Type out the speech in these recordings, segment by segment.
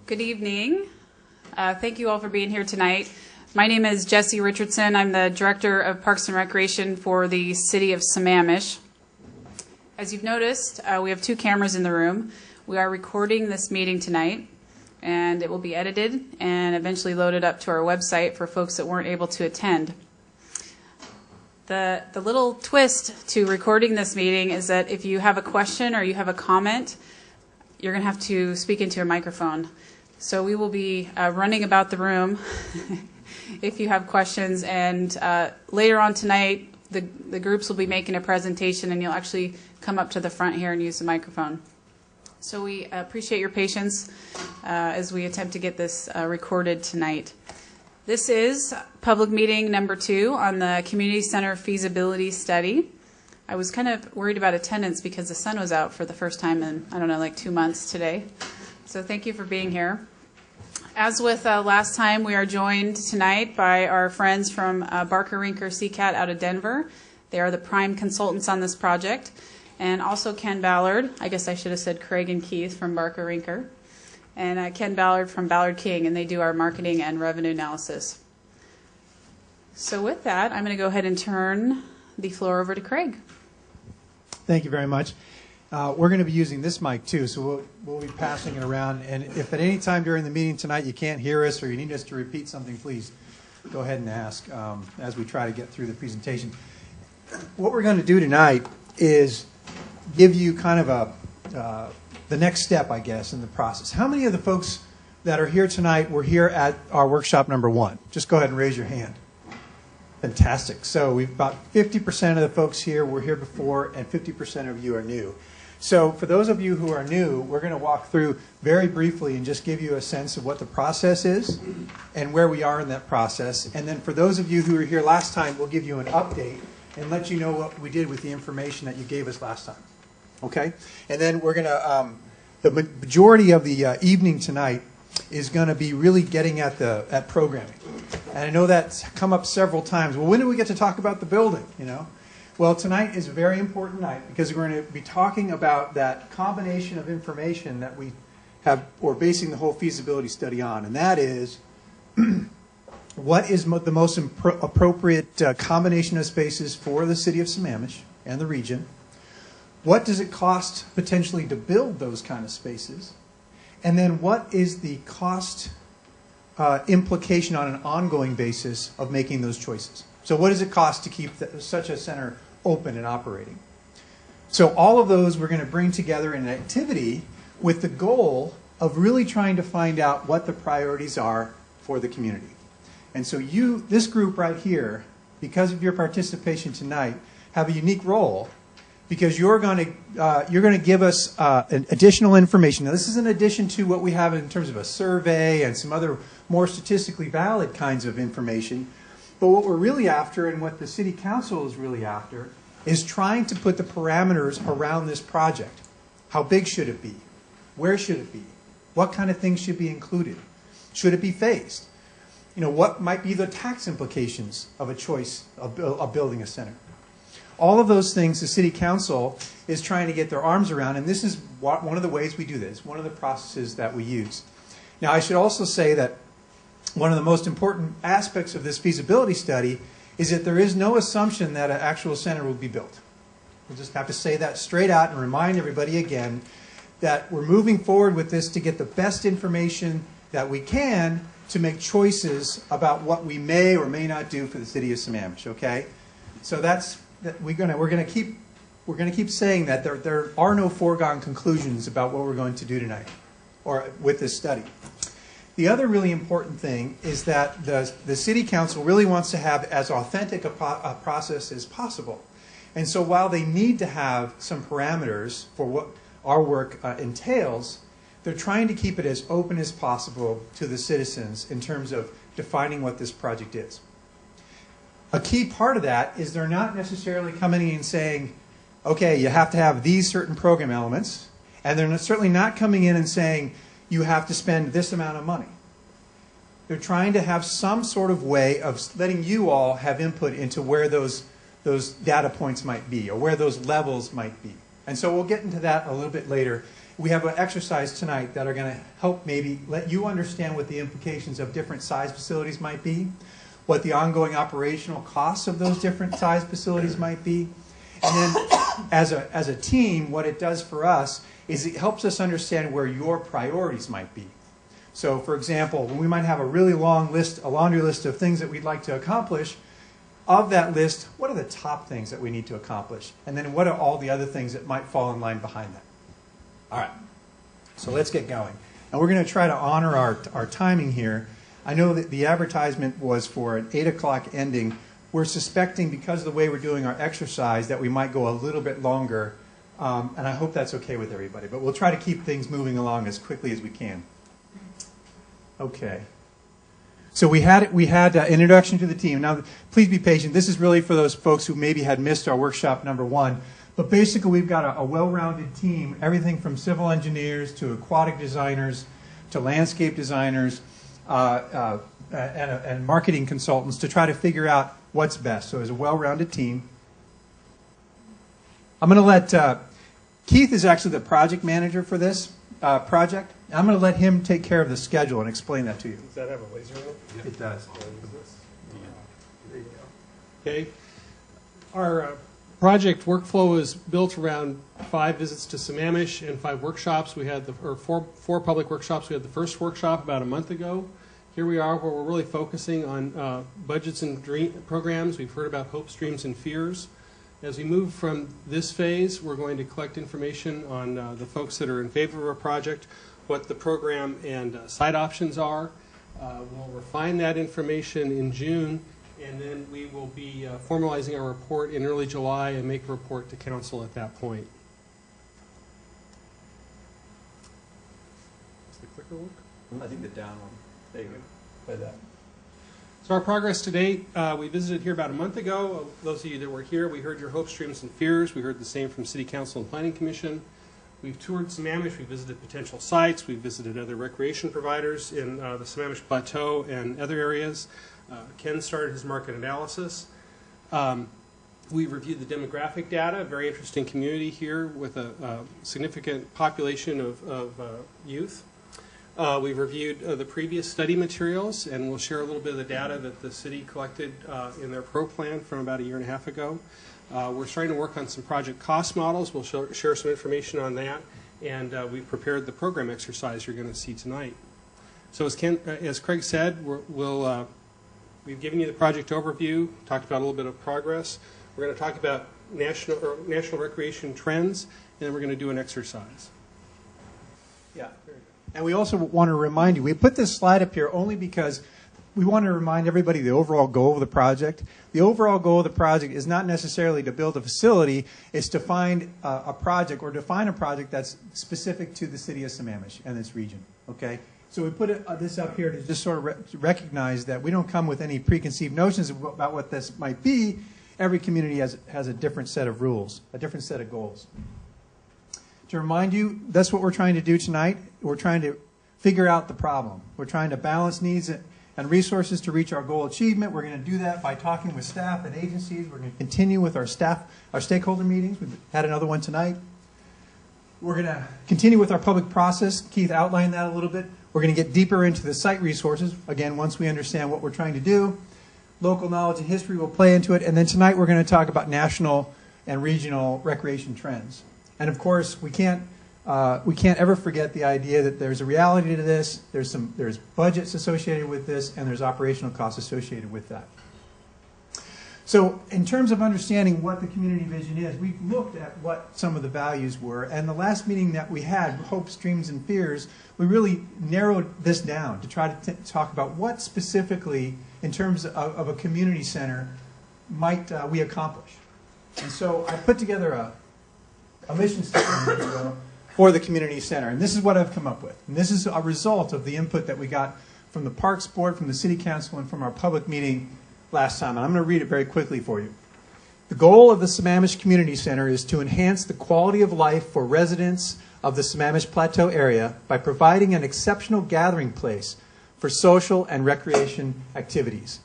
Good evening. Thank you all for being here tonight. My name is Jessie Richardson. I'm the Director of Parks and Recreation for the City of Sammamish. As you've noticed, we have two cameras in the room. We are recording this meeting tonight, and it will be edited and eventually loaded up to our website for folks that weren't able to attend. The little twist to recording this meeting is that if you have a question or you have a comment, you're going to have to speak into a microphone. So we will be running about the room if you have questions, and later on tonight the groups will be making a presentation and you'll actually come up to the front here and use the microphone. So we appreciate your patience as we attempt to get this recorded tonight. This is public meeting number 2 on the Community Center Feasibility Study. I was kind of worried about attendance because the sun was out for the first time in, I don't know, like 2 months today. So thank you for being here. As with last time, we are joined tonight by our friends from Barker Rinker CCAT out of Denver. They are the prime consultants on this project. And also Ken Ballard, I guess I should have said Craig and Keith from Barker Rinker, and Ken Ballard from Ballard King, and they do our marketing and revenue analysis. So with that, I'm going to go ahead and turn the floor over to Craig. Thank you very much. We're going to be using this mic too, so we'll be passing it around. And if at any time during the meeting tonight you can't hear us or you need us to repeat something, please go ahead and ask as we try to get through the presentation. What we're going to do tonight is give you kind of the next step, I guess, in the process. How many of the folks that are here tonight were here at our workshop number 1? Just go ahead and raise your hand. Fantastic. So we've about 50% of the folks here were here before, and 50% of you are new. So for those of you who are new, we're going to walk through very briefly and just give you a sense of what the process is and where we are in that process. And then for those of you who were here last time, we'll give you an update and let you know what we did with the information that you gave us last time. Okay? And then we're going to, the majority of the evening tonight is going to be really getting at programming. And I know that's come up several times. Well, when do we get to talk about the building, you know? Well, tonight is a very important night because we're going to be talking about that combination of information that we have, or basing the whole feasibility study on, and that is what is the most appropriate combination of spaces for the city of Sammamish and the region. What does it cost potentially to build those kind of spaces? And then what is the cost implication on an ongoing basis of making those choices? So what does it cost to keep such a center open and operating? So all of those we're going to bring together in an activity with the goal of really trying to find out what the priorities are for the community. And so this group right here, because of your participation tonight, have a unique role, because you're going to give us additional information. Now, this is in addition to what we have in terms of a survey and some other more statistically valid kinds of information. But what we're really after, and what the City Council is really after, is trying to put the parameters around this project. How big should it be? Where should it be? What kind of things should be included? Should it be phased? You know, what might be the tax implications of a choice of building a center? All of those things the City Council is trying to get their arms around, and this is one of the ways we do this, one of the processes that we use. Now, I should also say that one of the most important aspects of this feasibility study is that there is no assumption that an actual center will be built. We'll just have to say that straight out and remind everybody again that we're moving forward with this to get the best information that we can to make choices about what we may or may not do for the city of Sammamish. Okay, so we're going to keep saying that there are no foregone conclusions about what we're going to do tonight or with this study. The other really important thing is that the City Council really wants to have as authentic a process as possible. And so while they need to have some parameters for what our work entails, they're trying to keep it as open as possible to the citizens in terms of defining what this project is. A key part of that is they're not necessarily coming in and saying, okay, you have to have these certain program elements, and they're certainly not coming in and saying, you have to spend this amount of money. They're trying to have some sort of way of letting you all have input into where those data points might be or where those levels might be. And so we'll get into that a little bit later we have an exercise tonight that are going to help maybe let you understand what the implications of different size facilities might be, what the ongoing operational costs of those different size facilities might be. And then as a team, what it does for us is it helps us understand where your priorities might be. So for example, we might have a really long list, a laundry list of things that we'd like to accomplish. Of that list, what are the top things that we need to accomplish? And then what are all the other things that might fall in line behind that? All right, so let's get going. And we're going to try to honor our timing here. I know that the advertisement was for an 8 o'clock ending. We're suspecting, because of the way we're doing our exercise, that we might go a little bit longer. And I hope that's okay with everybody. But we'll try to keep things moving along as quickly as we can. Okay. So we had introduction to the team. Now, please be patient. This is really for those folks who maybe had missed our workshop number 1. But basically, we've got a well-rounded team, everything from civil engineers to aquatic designers to landscape designers and marketing consultants to try to figure out what's best. So it's a well-rounded team. I'm going to let Keith is actually the project manager for this project. I'm going to let him take care of the schedule and explain that to you. Does that have a laser in it? Yeah. It does. There you go. Okay. Our project workflow is built around 5 visits to Sammamish and 5 workshops. We had four public workshops. We had the first workshop about a month ago. Here we are, where we're really focusing on budgets and programs. We've heard about hopes, dreams, and fears. As we move from this phase, we're going to collect information on the folks that are in favor of our project, what the program and site options are. We'll refine that information in June, and then we will be formalizing our report in early July and make a report to council at that point. Does the clicker work? I think the down one. There you go. Play that. So our progress to date, we visited here about a month ago. Those of you that were here, we heard your hopes, dreams, and fears. We heard the same from City Council and Planning Commission. We've toured Sammamish. We visited potential sites. We visited other recreation providers in the Sammamish Plateau and other areas. Ken started his market analysis. We reviewed the demographic data, a very interesting community here with a significant population of youth. We've reviewed the previous study materials, and we'll share a little bit of the data that the city collected in their pro plan from about a year and a half ago. We're starting to work on some project cost models. We'll share some information on that, and we've prepared the program exercise you're going to see tonight. So as Craig said, we've given you the project overview, talked about a little bit of progress. We're going to talk about national recreation trends, and then we're going to do an exercise. Yeah. And we also want to remind you, we put this slide up here only because we want to remind everybody the overall goal of the project. The overall goal of the project is not necessarily to build a facility, it's to find a project or define a project that's specific to the city of Sammamish and its region. Okay? So we put this up here to just sort of recognize that we don't come with any preconceived notions about what this might be. Every community has a different set of rules, a different set of goals. To remind you, that's what we're trying to do tonight. We're trying to figure out the problem. We're trying to balance needs and resources to reach our goal achievement. We're going to do that by talking with staff and agencies. We're going to continue with our stakeholder meetings. We've had another one tonight. We're going to continue with our public process. Keith outlined that a little bit. We're going to get deeper into the site resources, again, once we understand what we're trying to do. Local knowledge and history will play into it. And then tonight we're going to talk about national and regional recreation trends. And of course, we can't ever forget the idea that there's a reality to this, there's budgets associated with this, and there's operational costs associated with that. So in terms of understanding what the community vision is, we've looked at what some of the values were, and the last meeting that we had, Hopes, Dreams, and Fears, we really narrowed this down to try to talk about what specifically, in terms of a community center, might we accomplish. And so I put together a mission statement for the community center. And this is what I've come up with. And this is a result of the input that we got from the Parks Board, from the City Council, and from our public meeting last time. And I'm going to read it very quickly for you. The goal of the Sammamish Community Center is to enhance the quality of life for residents of the Sammamish Plateau area by providing an exceptional gathering place for social and recreation activities.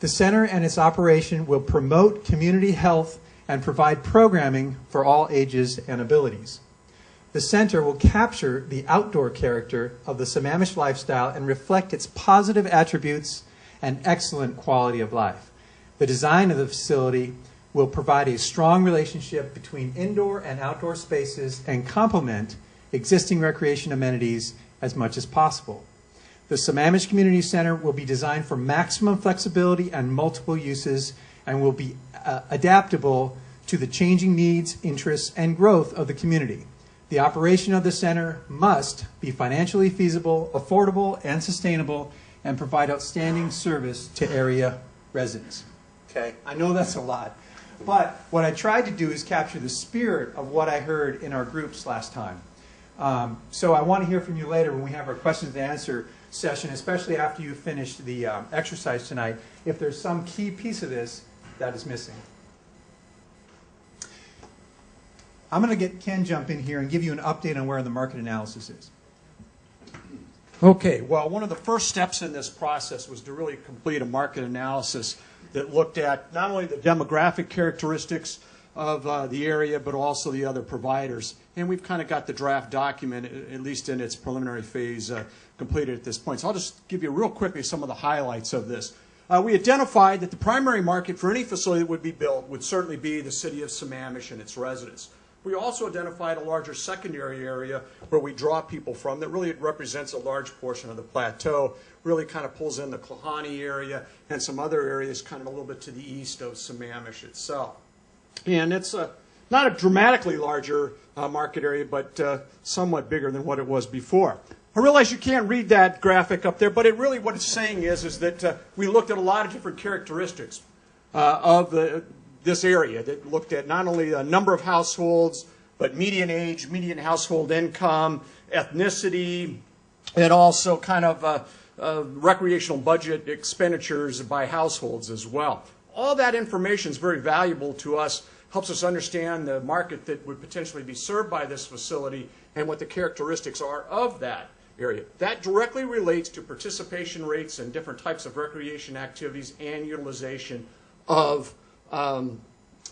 The center and its operation will promote community health and provide programming for all ages and abilities. The center will capture the outdoor character of the Sammamish lifestyle and reflect its positive attributes and excellent quality of life. The design of the facility will provide a strong relationship between indoor and outdoor spaces and complement existing recreation amenities as much as possible. The Sammamish Community Center will be designed for maximum flexibility and multiple uses and will be adaptable to the changing needs, interests, and growth of the community. The operation of the center must be financially feasible, affordable, and sustainable, and provide outstanding service to area residents. Okay, I know that's a lot, but what I tried to do is capture the spirit of what I heard in our groups last time. So I want to hear from you later when we have our questions and answer session, especially after you finish the exercise tonight, if there's some key piece of this that is missing. I'm going to get Ken jump in here and give you an update on where the market analysis is. Okay, well, one of the first steps in this process was to really complete a market analysis that looked at not only the demographic characteristics of the area, but also the other providers. And we've kind of got the draft document, at least in its preliminary phase, completed at this point. So I'll just give you real quickly some of the highlights of this. We identified that the primary market for any facility that would be built would certainly be the city of Sammamish and its residents. We also identified a larger secondary area where we draw people from that really represents a large portion of the plateau, really kind of pulls in the Klahani area and some other areas kind of a little bit to the east of Sammamish itself. And it's not a dramatically larger market area, but somewhat bigger than what it was before. I realize you can't read that graphic up there, but it really what it's saying is that we looked at a lot of different characteristics of this area that looked at not only a number of households, but median age, median household income, ethnicity, and also kind of recreational budget expenditures by households as well. All that information is very valuable to us, helps us understand the market that would potentially be served by this facility and what the characteristics are of that area. That directly relates to participation rates and different types of recreation activities and utilization of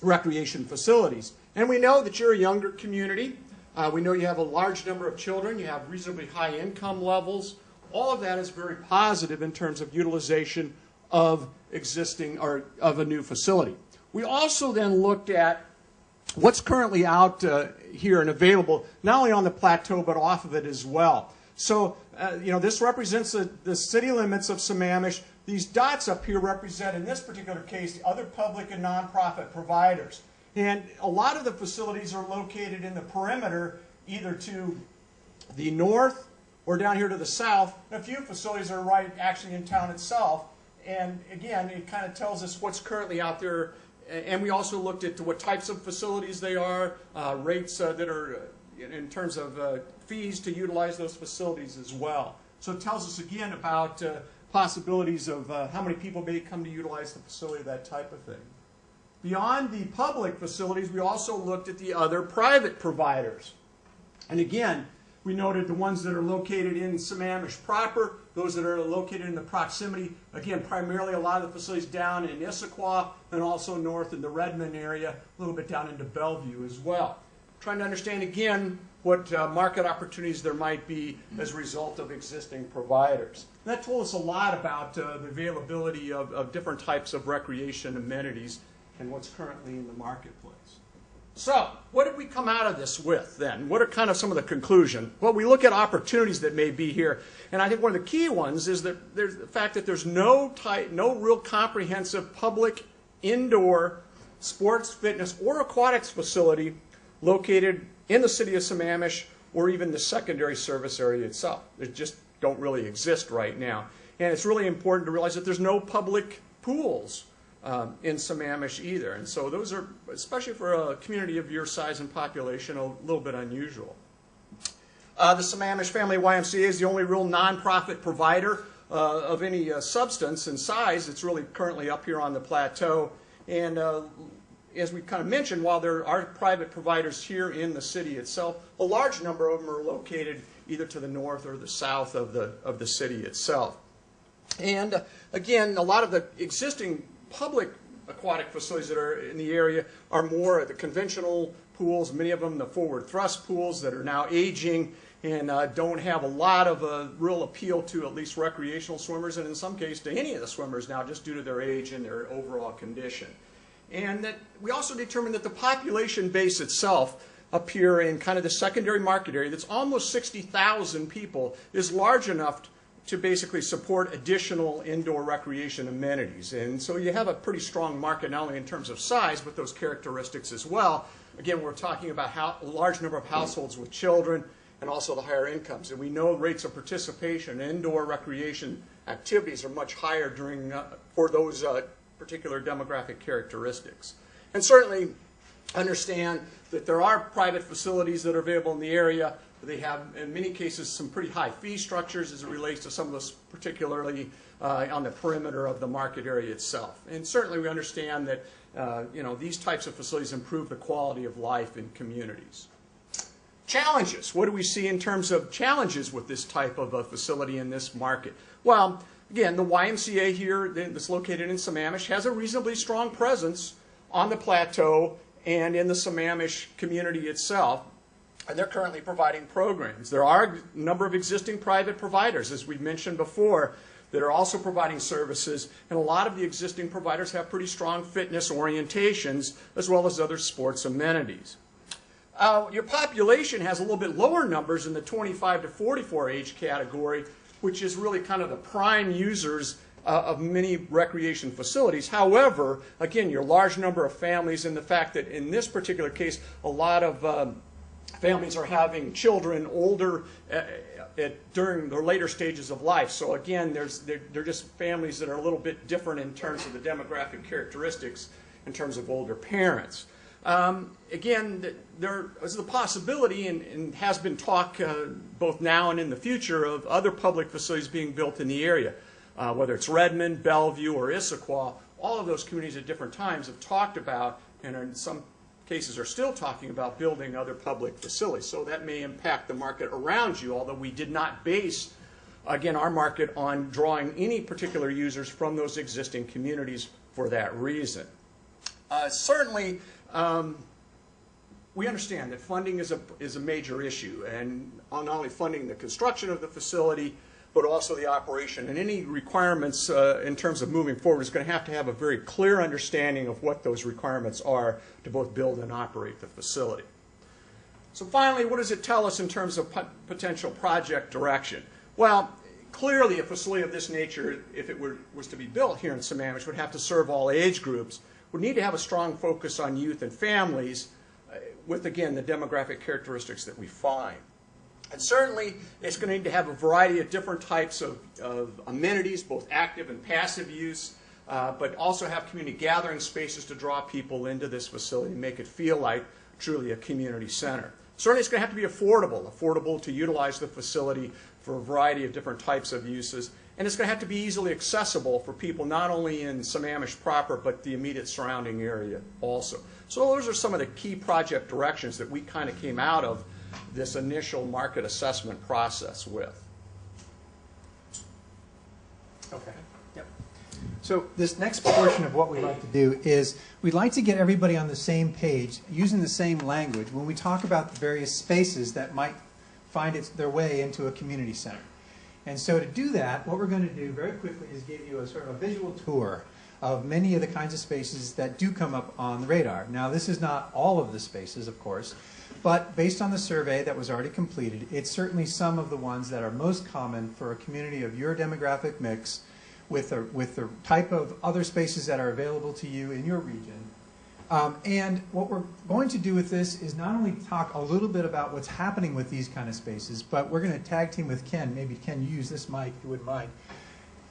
recreation facilities. And we know that you're a younger community. We know you have a large number of children. You have reasonably high income levels. All of that is very positive in terms of utilization of existing or of a new facility. We also then looked at what's currently out here and available, not only on the plateau, but off of it as well. So, this represents the city limits of Sammamish. These dots up here represent, in this particular case, other public and nonprofit providers. And a lot of the facilities are located in the perimeter, either to the north or down here to the south. And a few facilities are right actually in town itself. And again, it kind of tells us what's currently out there. And we also looked at what types of facilities they are, rates that are in terms of fees to utilize those facilities as well. So it tells us again about possibilities of how many people may come to utilize the facility, that type of thing. Beyond the public facilities, we also looked at the other private providers. And again, we noted the ones that are located in Sammamish proper, those that are located in the proximity, again, primarily a lot of the facilities down in Issaquah and also north in the Redmond area, a little bit down into Bellevue as well. Trying to understand again what market opportunities there might be as a result of existing providers. And that told us a lot about the availability of different types of recreation amenities and what's currently in the marketplace. So, what did we come out of this with then? What are kind of some of the conclusions? Well, we look at opportunities that may be here, and I think one of the key ones is that there's the fact that there's no real comprehensive public indoor sports, fitness, or aquatics facility located in the city of Sammamish or even the secondary service area itself. They just don't really exist right now. And it's really important to realize that there's no public pools in Sammamish either. And so those are, especially for a community of your size and population, a little bit unusual. The Sammamish Family YMCA is the only real nonprofit provider of any substance and size. It's really currently up here on the plateau. And as we kind of mentioned, while there are private providers here in the city itself, a large number of them are located either to the north or the south of the city itself. And again, a lot of the existing public aquatic facilities that are in the area are more the conventional pools, many of them the forward thrust pools that are now aging and don't have a lot of real appeal to at least recreational swimmers, and in some cases to any of the swimmers now, just due to their age and their overall condition. And that we also determined that the population base itself up here in kind of the secondary market area, that's almost 60,000 people, is large enough to basically support additional indoor recreation amenities. And so you have a pretty strong market, not only in terms of size, but those characteristics as well. Again, we're talking about a large number of households with children and also the higher incomes. And we know rates of participation in indoor recreation activities are much higher during for those particular demographic characteristics. And certainly understand that there are private facilities that are available in the area. They have, in many cases, some pretty high fee structures as it relates to some of those, particularly on the perimeter of the market area itself. And certainly we understand that these types of facilities improve the quality of life in communities. Challenges. What do we see in terms of challenges with this type of a facility in this market? Well, again, the YMCA here that's located in Sammamish has a reasonably strong presence on the plateau and in the Sammamish community itself. And they're currently providing programs. There are a number of existing private providers, as we've mentioned before, that are also providing services. And a lot of the existing providers have pretty strong fitness orientations, as well as other sports amenities. Your population has a little bit lower numbers in the 25 to 44 age category, which is really kind of the prime users of many recreation facilities. However, again, your large number of families and the fact that in this particular case, a lot of families are having children older during their later stages of life. So again, they're just families that are a little bit different in terms of the demographic characteristics in terms of older parents. Again, there is the possibility, and has been talk both now and in the future, of other public facilities being built in the area. Whether it's Redmond, Bellevue, or Issaquah, all of those communities at different times have talked about, and in some cases are still talking about, building other public facilities. So that may impact the market around you, although we did not base, again, our market on drawing any particular users from those existing communities for that reason. Certainly, we understand that funding is a major issue, and not only funding the construction of the facility, but also the operation. And any requirements in terms of moving forward is going to have a very clear understanding of what those requirements are to both build and operate the facility. So finally, what does it tell us in terms of potential project direction? Well, clearly a facility of this nature, if it was to be built here in Sammamish, would have to serve all age groups, would need to have a strong focus on youth and families with, again, the demographic characteristics that we find. And certainly, it's going to need to have a variety of different types of amenities, both active and passive use, but also have community gathering spaces to draw people into this facility and make it feel like truly a community center. Certainly, it's going to have to be affordable to utilize the facility for a variety of different types of uses. And it's going to have to be easily accessible for people not only in Sammamish proper, but the immediate surrounding area also. So those are some of the key project directions that we kind of came out of this initial market assessment process with. Okay. Yep. So this next portion of what we like to do is we'd like to get everybody on the same page using the same language when we talk about the various spaces that might find their way into a community center. And so to do that, what we're going to do very quickly is give you a sort of a visual tour of many of the kinds of spaces that do come up on the radar. Now, this is not all of the spaces, of course, but based on the survey that was already completed, it's certainly some of the ones that are most common for a community of your demographic mix with the type of other spaces that are available to you in your region. And what we're going to do with this is not only talk a little bit about what's happening with these kind of spaces, but we're going to tag team with Ken. Maybe Ken, you use this mic, if you wouldn't mind.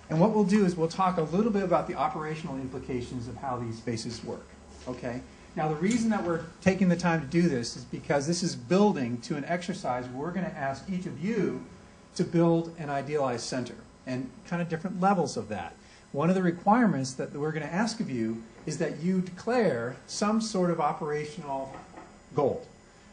And what we'll do is we'll talk a little bit about the operational implications of how these spaces work. Okay? Now, the reason that we're taking the time to do this is because this is building to an exercise where we're going to ask each of you to build an idealized center and kind of different levels of that. One of the requirements that we're going to ask of you is that you declare some sort of operational goal,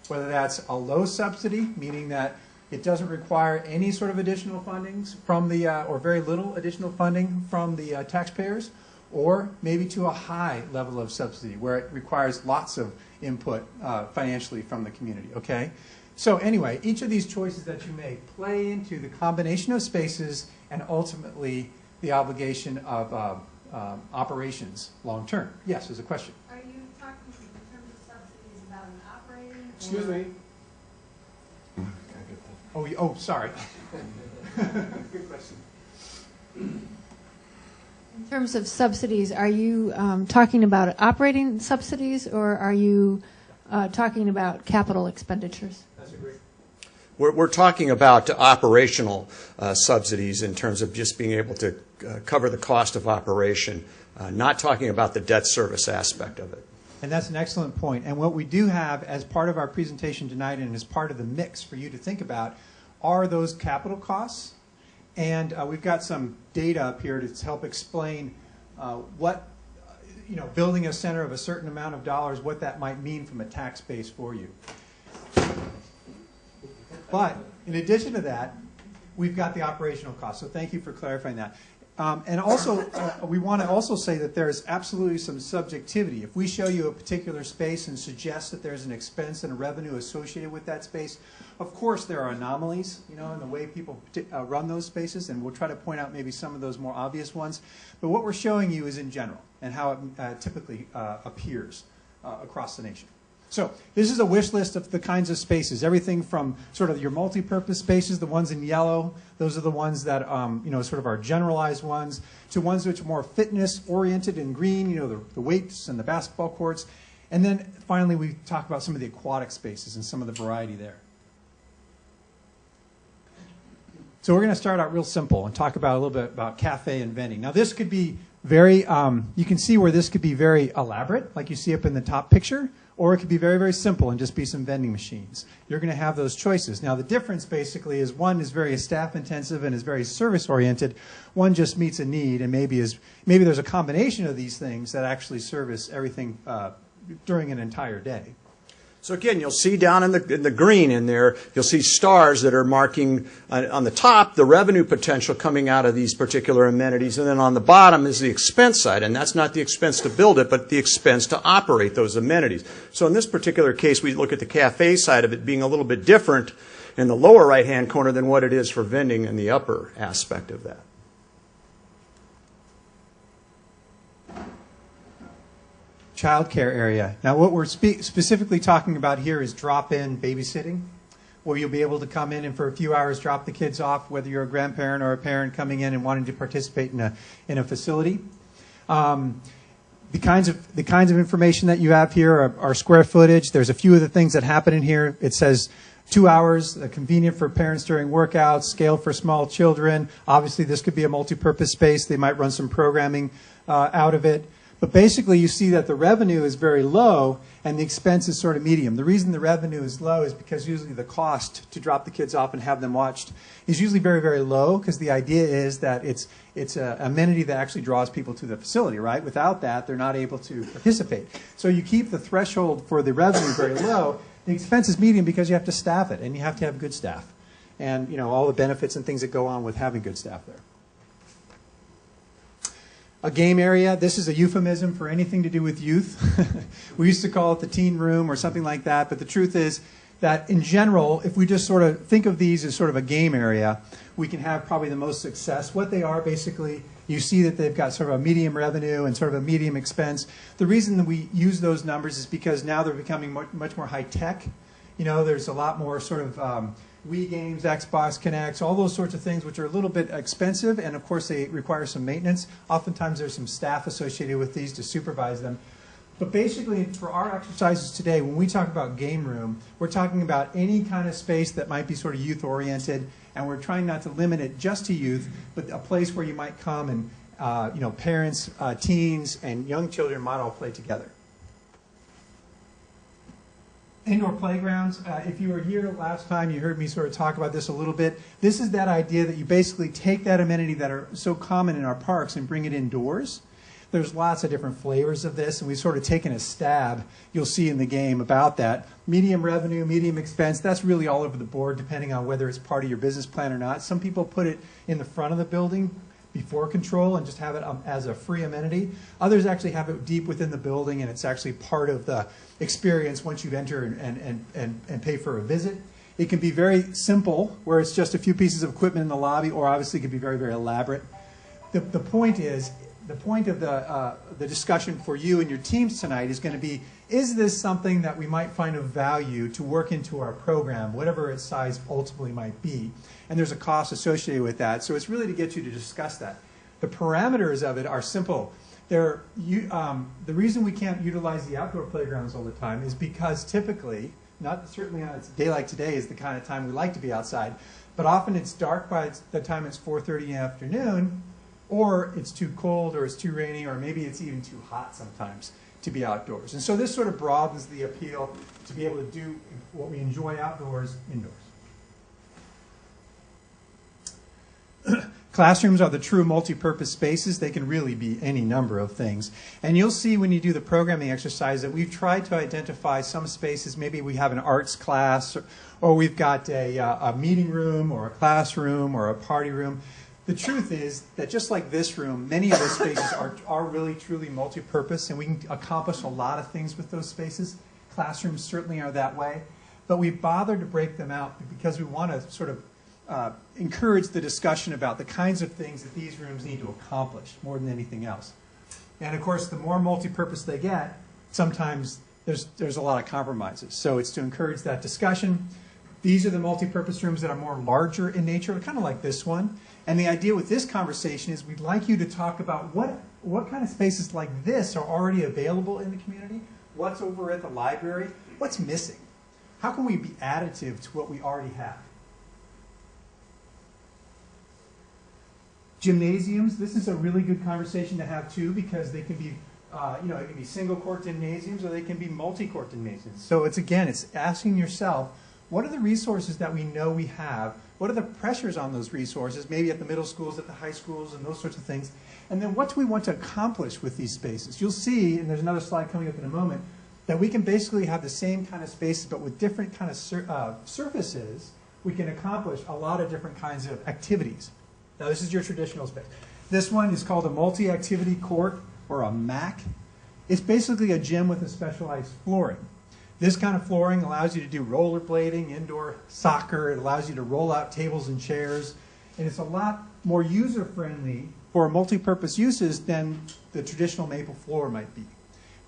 whether that's a low subsidy, meaning that it doesn't require any sort of additional fundings from the, or very little additional funding from the taxpayers, or maybe to a high level of subsidy where it requires lots of input financially from the community, okay? So anyway, each of these choices that you make play into the combination of spaces and ultimately the obligation of operations long term. Yes, there's a question. Are you talking in terms of subsidies about an operating? Excuse me. Oh, sorry. Good question. In terms of subsidies, are you talking about operating subsidies, or are you talking about capital expenditures? That's a great. We're talking about operational subsidies in terms of just being able to cover the cost of operation, not talking about the debt service aspect of it. And that's an excellent point. And what we do have as part of our presentation tonight and as part of the mix for you to think about are those capital costs. And we've got some data up here to help explain what, building a center of a certain amount of dollars, what that might mean from a tax base for you. But in addition to that, we've got the operational costs. So thank you for clarifying that. And also, we want to also say that there's absolutely some subjectivity. If we show you a particular space and suggest that there's an expense and a revenue associated with that space, of course there are anomalies, in the way people run those spaces, and we'll try to point out maybe some of those more obvious ones. But what we're showing you is in general and how it typically appears across the nation. So this is a wish list of the kinds of spaces, everything from sort of your multi-purpose spaces, the ones in yellow, those are the ones that, sort of our generalized ones, to ones which are more fitness-oriented in green, the weights and the basketball courts. And then finally we talk about some of the aquatic spaces and some of the variety there. So we're going to start out real simple and talk about a little bit about cafe and vending. Now this could be very, you can see where this could be very elaborate, like you see up in the top picture, or it could be very, very simple and just be some vending machines. You're going to have those choices. Now the difference basically is one is very staff intensive and is very service oriented. One just meets a need, and maybe there's a combination of these things that actually service everything during an entire day. So again, you'll see down in the green in there, you'll see stars that are marking on the top the revenue potential coming out of these particular amenities, and then on the bottom is the expense side, and that's not the expense to build it, but the expense to operate those amenities. So in this particular case, we look at the cafe side of it being a little bit different in the lower right-hand corner than what it is for vending in the upper aspect of that. Childcare area. Now what we're specifically talking about here is drop-in babysitting, where you'll be able to come in and for a few hours drop the kids off, whether you're a grandparent or a parent coming in and wanting to participate in a facility. The kinds of information that you have here are square footage. There's a few of the things that happen in here. It says 2 hours, convenient for parents during workouts, scale for small children. Obviously this could be a multi-purpose space. They might run some programming out of it. But basically, you see that the revenue is very low and the expense is sort of medium. The reason the revenue is low is because usually the cost to drop the kids off and have them watched is usually very, very low, because the idea is that it's an amenity that actually draws people to the facility, right? Without that, they're not able to participate. So you keep the threshold for the revenue very low. The expense is medium because you have to staff it, and you have to have good staff. And, all the benefits and things that go on with having good staff there. A game area, this is a euphemism for anything to do with youth. We used to call it the teen room or something like that, but the truth is that in general, if we just sort of think of these as sort of a game area, we can have probably the most success. What they are basically, you see that they've got sort of a medium revenue and sort of a medium expense. The reason that we use those numbers is because now they're becoming much more high tech. There's a lot more sort of Wii games, Xbox Connects, all those sorts of things which are a little bit expensive, and of course they require some maintenance. Oftentimes there's some staff associated with these to supervise them. But basically for our exercises today, when we talk about game room, we're talking about any kind of space that might be sort of youth oriented, and we're trying not to limit it just to youth, but a place where you might come and parents, teens, and young children might all play together. Indoor playgrounds, if you were here last time, you heard me sort of talk about this a little bit. This is that idea that you basically take that amenity that are so common in our parks and bring it indoors. There's lots of different flavors of this, and we've sort of taken a stab, you'll see in the game, about that. Medium revenue, medium expense, that's really all over the board depending on whether it's part of your business plan or not. Some people put it in the front of the building before control and just have it as a free amenity. Others actually have it deep within the building, and it's actually part of the experience once you enter and pay for a visit. It can be very simple, where it's just a few pieces of equipment in the lobby, or obviously it can be very, very elaborate. The point of the discussion for you and your teams tonight is going to be, is this something that we might find of value to work into our program, whatever its size ultimately might be? And there's a cost associated with that. So it's really to get you to discuss that. The parameters of it are simple. The reason we can't utilize the outdoor playgrounds all the time is because typically, not certainly on a day like today is the kind of time we like to be outside, but often it's dark by the time it's 4:30 in the afternoon, or it's too cold, or it's too rainy, or maybe it's even too hot sometimes to be outdoors. And so this sort of broadens the appeal to be able to do what we enjoy outdoors, indoors. Classrooms are the true multi-purpose spaces. They can really be any number of things. And you'll see when you do the programming exercise that we've tried to identify some spaces. Maybe we have an arts class, or we've got a meeting room, or a classroom, or a party room. The truth is that just like this room, many of those spaces are really truly multi-purpose, and we can accomplish a lot of things with those spaces. Classrooms certainly are that way. But we've bothered to break them out because we want to sort of encourage the discussion about the kinds of things that these rooms need to accomplish more than anything else. And of course, the more multi-purpose they get, sometimes there's a lot of compromises. So it's to encourage that discussion. These are the multi-purpose rooms that are more larger in nature, kind of like this one. And the idea with this conversation is we'd like you to talk about what kind of spaces like this are already available in the community, what's over at the library, what's missing, how can we be additive to what we already have. Gymnasiums, this is a really good conversation to have too, because they can be, it can be single court gymnasiums, or they can be multi-court gymnasiums. So it's asking yourself, what are the resources that we know we have? What are the pressures on those resources, maybe at the middle schools, at the high schools, and those sorts of things? And then what do we want to accomplish with these spaces? You'll see, and there's another slide coming up in a moment, that we can basically have the same kind of spaces, but with different kind of surfaces, we can accomplish a lot of different kinds of activities. Now, this is your traditional space. This one is called a multi-activity court, or a MAC. It's basically a gym with a specialized flooring. This kind of flooring allows you to do rollerblading, indoor soccer. It allows you to roll out tables and chairs. And it's a lot more user-friendly for multi-purpose uses than the traditional maple floor might be.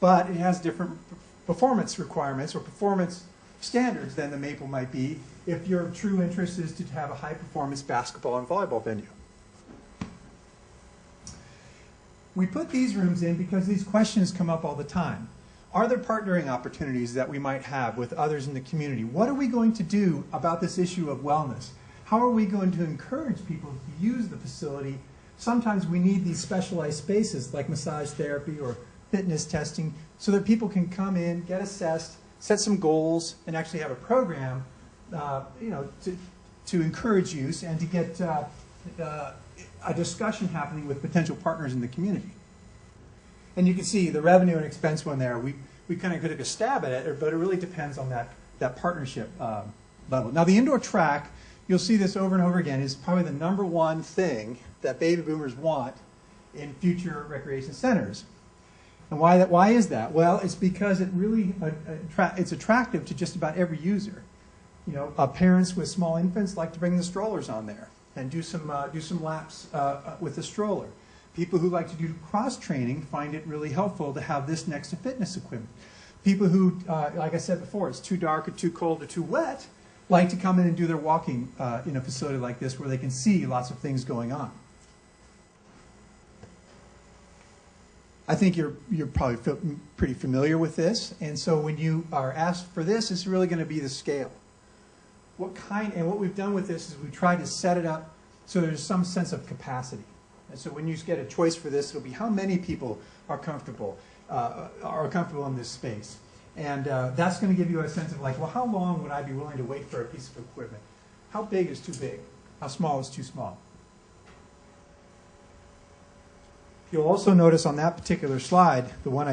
But it has different performance requirements or performance standards than the maple might be if your true interest is to have a high-performance basketball and volleyball venue. We put these rooms in because these questions come up all the time. Are there partnering opportunities that we might have with others in the community? What are we going to do about this issue of wellness? How are we going to encourage people to use the facility? Sometimes we need these specialized spaces like massage therapy or fitness testing so that people can come in, get assessed, set some goals, and actually have a program to encourage use and to get a discussion happening with potential partners in the community. And you can see the revenue and expense one there. We kind of took a stab at it, but it really depends on that partnership level. Now, the indoor track, you'll see this over and over again, is probably the number one thing that baby boomers want in future recreation centers. And why is that? Well, it's because it really it's attractive to just about every user. Parents with small infants like to bring the strollers on there and do some laps with the stroller. People who like to do cross training find it really helpful to have this next to fitness equipment. People who, like I said before, it's too dark or too cold or too wet, like to come in and do their walking in a facility like this where they can see lots of things going on. I think you're probably pretty familiar with this, and so when you are asked for this, it's really going to be the scale. And what we've done with this is we've tried to set it up so there's some sense of capacity. And so when you get a choice for this, it'll be how many people are comfortable in this space. And that's going to give you a sense of like, well, how long would I be willing to wait for a piece of equipment? How big is too big? How small is too small? You'll also notice on that particular slide, the one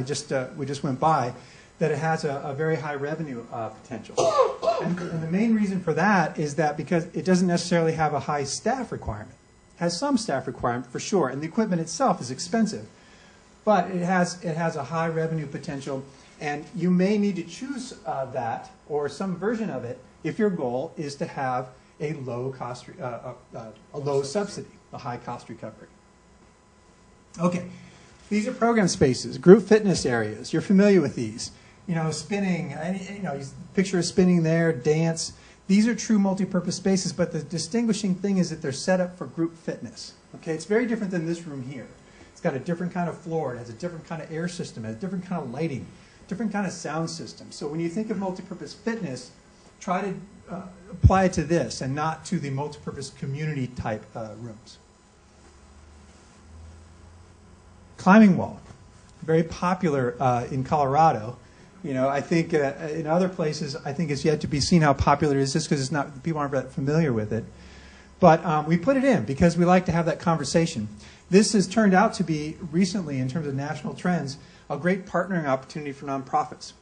we just went by, that it has a very high revenue potential. And the main reason for that is that because it doesn't necessarily have a high staff requirement. has some staff requirement for sure, and the equipment itself is expensive. But it has a high revenue potential, and you may need to choose that or some version of it if your goal is to have a low cost, a low subsidy, a high cost recovery. Okay, these are program spaces, group fitness areas. You're familiar with these. You know, spinning. You know, picture of spinning there, dance. These are true multi-purpose spaces, but the distinguishing thing is that they're set up for group fitness. Okay, it's very different than this room here. It's got a different kind of floor. It has a different kind of air system. It has a different kind of lighting, different kind of sound system. So when you think of multi-purpose fitness, try to apply it to this and not to the multi-purpose community type rooms. Climbing wall, very popular in Colorado. You know, I think in other places, I think it's yet to be seen how popular it is, just because it's not, people aren't that familiar with it. But we put it in because we like to have that conversation. This has turned out to be recently, in terms of national trends, a great partnering opportunity for nonprofits.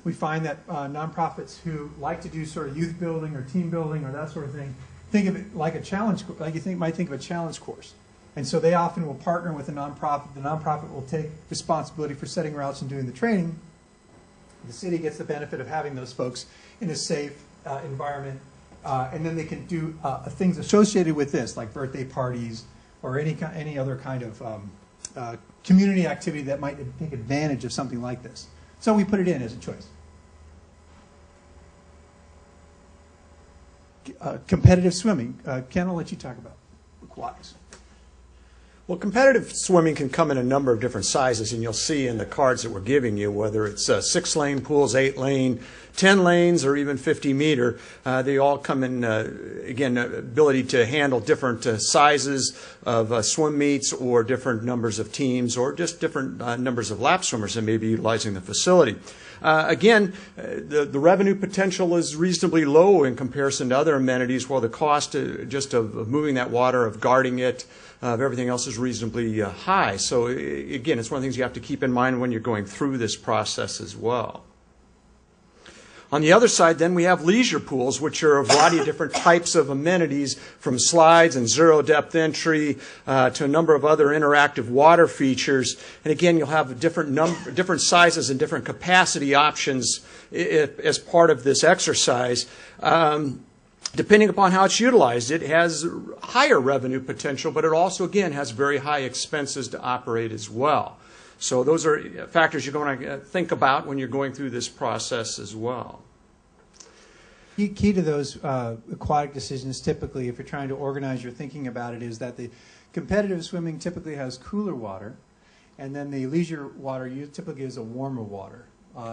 We find that nonprofits who like to do sort of youth building or team building or that sort of thing, think of it like a challenge, like you might think of a challenge course. And so they often will partner with a nonprofit. The nonprofit will take responsibility for setting routes and doing the training. The city gets the benefit of having those folks in a safe environment. And then they can do things associated with this, like birthday parties or any other kind of community activity that might take advantage of something like this. So we put it in as a choice. Competitive swimming. Ken, I'll let you talk about aquatics. Well, competitive swimming can come in a number of different sizes, and you'll see in the cards that we're giving you, whether it's 6-lane pools, 8-lane, 10 lanes, or even 50-meter. They all come in, again, ability to handle different sizes of swim meets or different numbers of teams or just different numbers of lap swimmers that may be utilizing the facility. Again, the revenue potential is reasonably low in comparison to other amenities, while the cost just of moving that water, of guarding it, of everything else is reasonably high. So again, it's one of the things you have to keep in mind when you're going through this process as well. On the other side, then, we have leisure pools, which are a variety of different types of amenities, from slides and zero-depth entry to a number of other interactive water features. And again, you'll have different sizes and different capacity options as part of this exercise. Depending upon how it's utilized, it has higher revenue potential, but it also, again, has very high expenses to operate as well. So those are factors you're going to think about when you're going through this process as well. Key to those aquatic decisions, typically, if you're trying to organize your thinking about it, is that the competitive swimming typically has cooler water, and then the leisure water typically is a warmer water.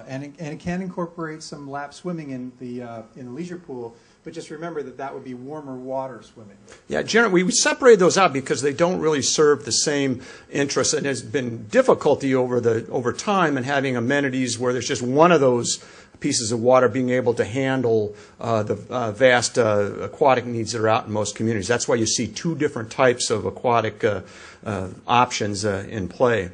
And it can incorporate some lap swimming in the leisure pool, but just remember that that would be warmer water swimming. Yeah, generally, we separate those out because they don't really serve the same interests, and there's been difficulty over time in having amenities where there's just one of those pieces of water being able to handle the vast aquatic needs that are out in most communities. That's why you see two different types of aquatic options in play.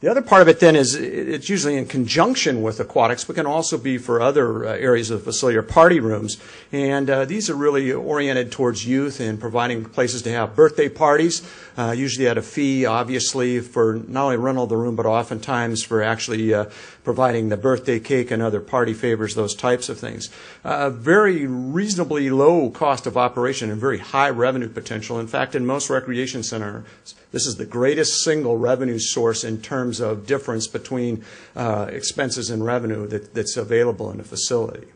The other part of it then is it's usually in conjunction with aquatics, but can also be for other areas of the facility or party rooms. And these are really oriented towards youth and providing places to have birthday parties, usually at a fee, obviously, for not only rental of the room, but oftentimes for actually providing the birthday cake and other party favors, those types of things. Very reasonably low cost of operation and very high revenue potential. In fact, in most recreation centers, this is the greatest single revenue source in terms of difference between expenses and revenue that's available in a facility.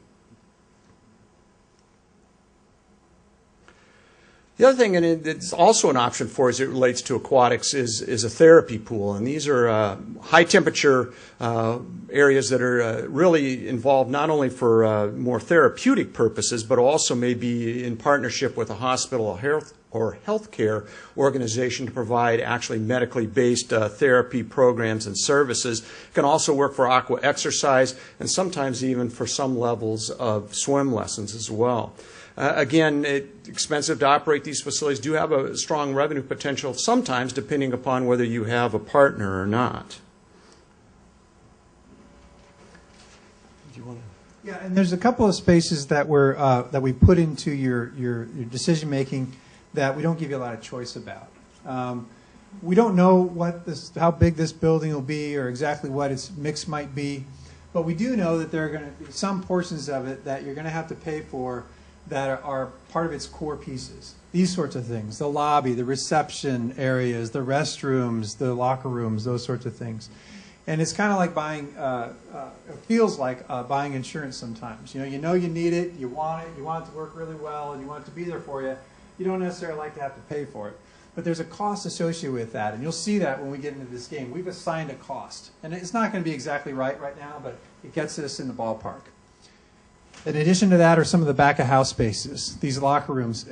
The other thing, and it's also an option for as it relates to aquatics, is a therapy pool. And these are high temperature areas that are really involved not only for more therapeutic purposes, but also may be in partnership with a hospital or healthcare organization to provide actually medically based therapy programs and services. It can also work for aqua exercise and sometimes even for some levels of swim lessons as well. Again, it's expensive to operate these facilities. Do have a strong revenue potential sometimes, depending upon whether you have a partner or not. Do you want to? Yeah, and there's a couple of spaces that we put into your decision making that we don't give you a lot of choice about. We don't know how big this building will be or exactly what its mix might be, but we do know that there are going to be some portions of it that you're going to have to pay for that are part of its core pieces. These sorts of things, the lobby, the reception areas, the restrooms, the locker rooms, those sorts of things. And it's kind of like buying, it feels like buying insurance sometimes. You know you need it, you want it to work really well, and you want it to be there for you. You don't necessarily like to have to pay for it. But there's a cost associated with that, and you'll see that when we get into this game. We've assigned a cost. And it's not going to be exactly right now, but it gets us in the ballpark. In addition to that are some of the back-of-house spaces, these locker rooms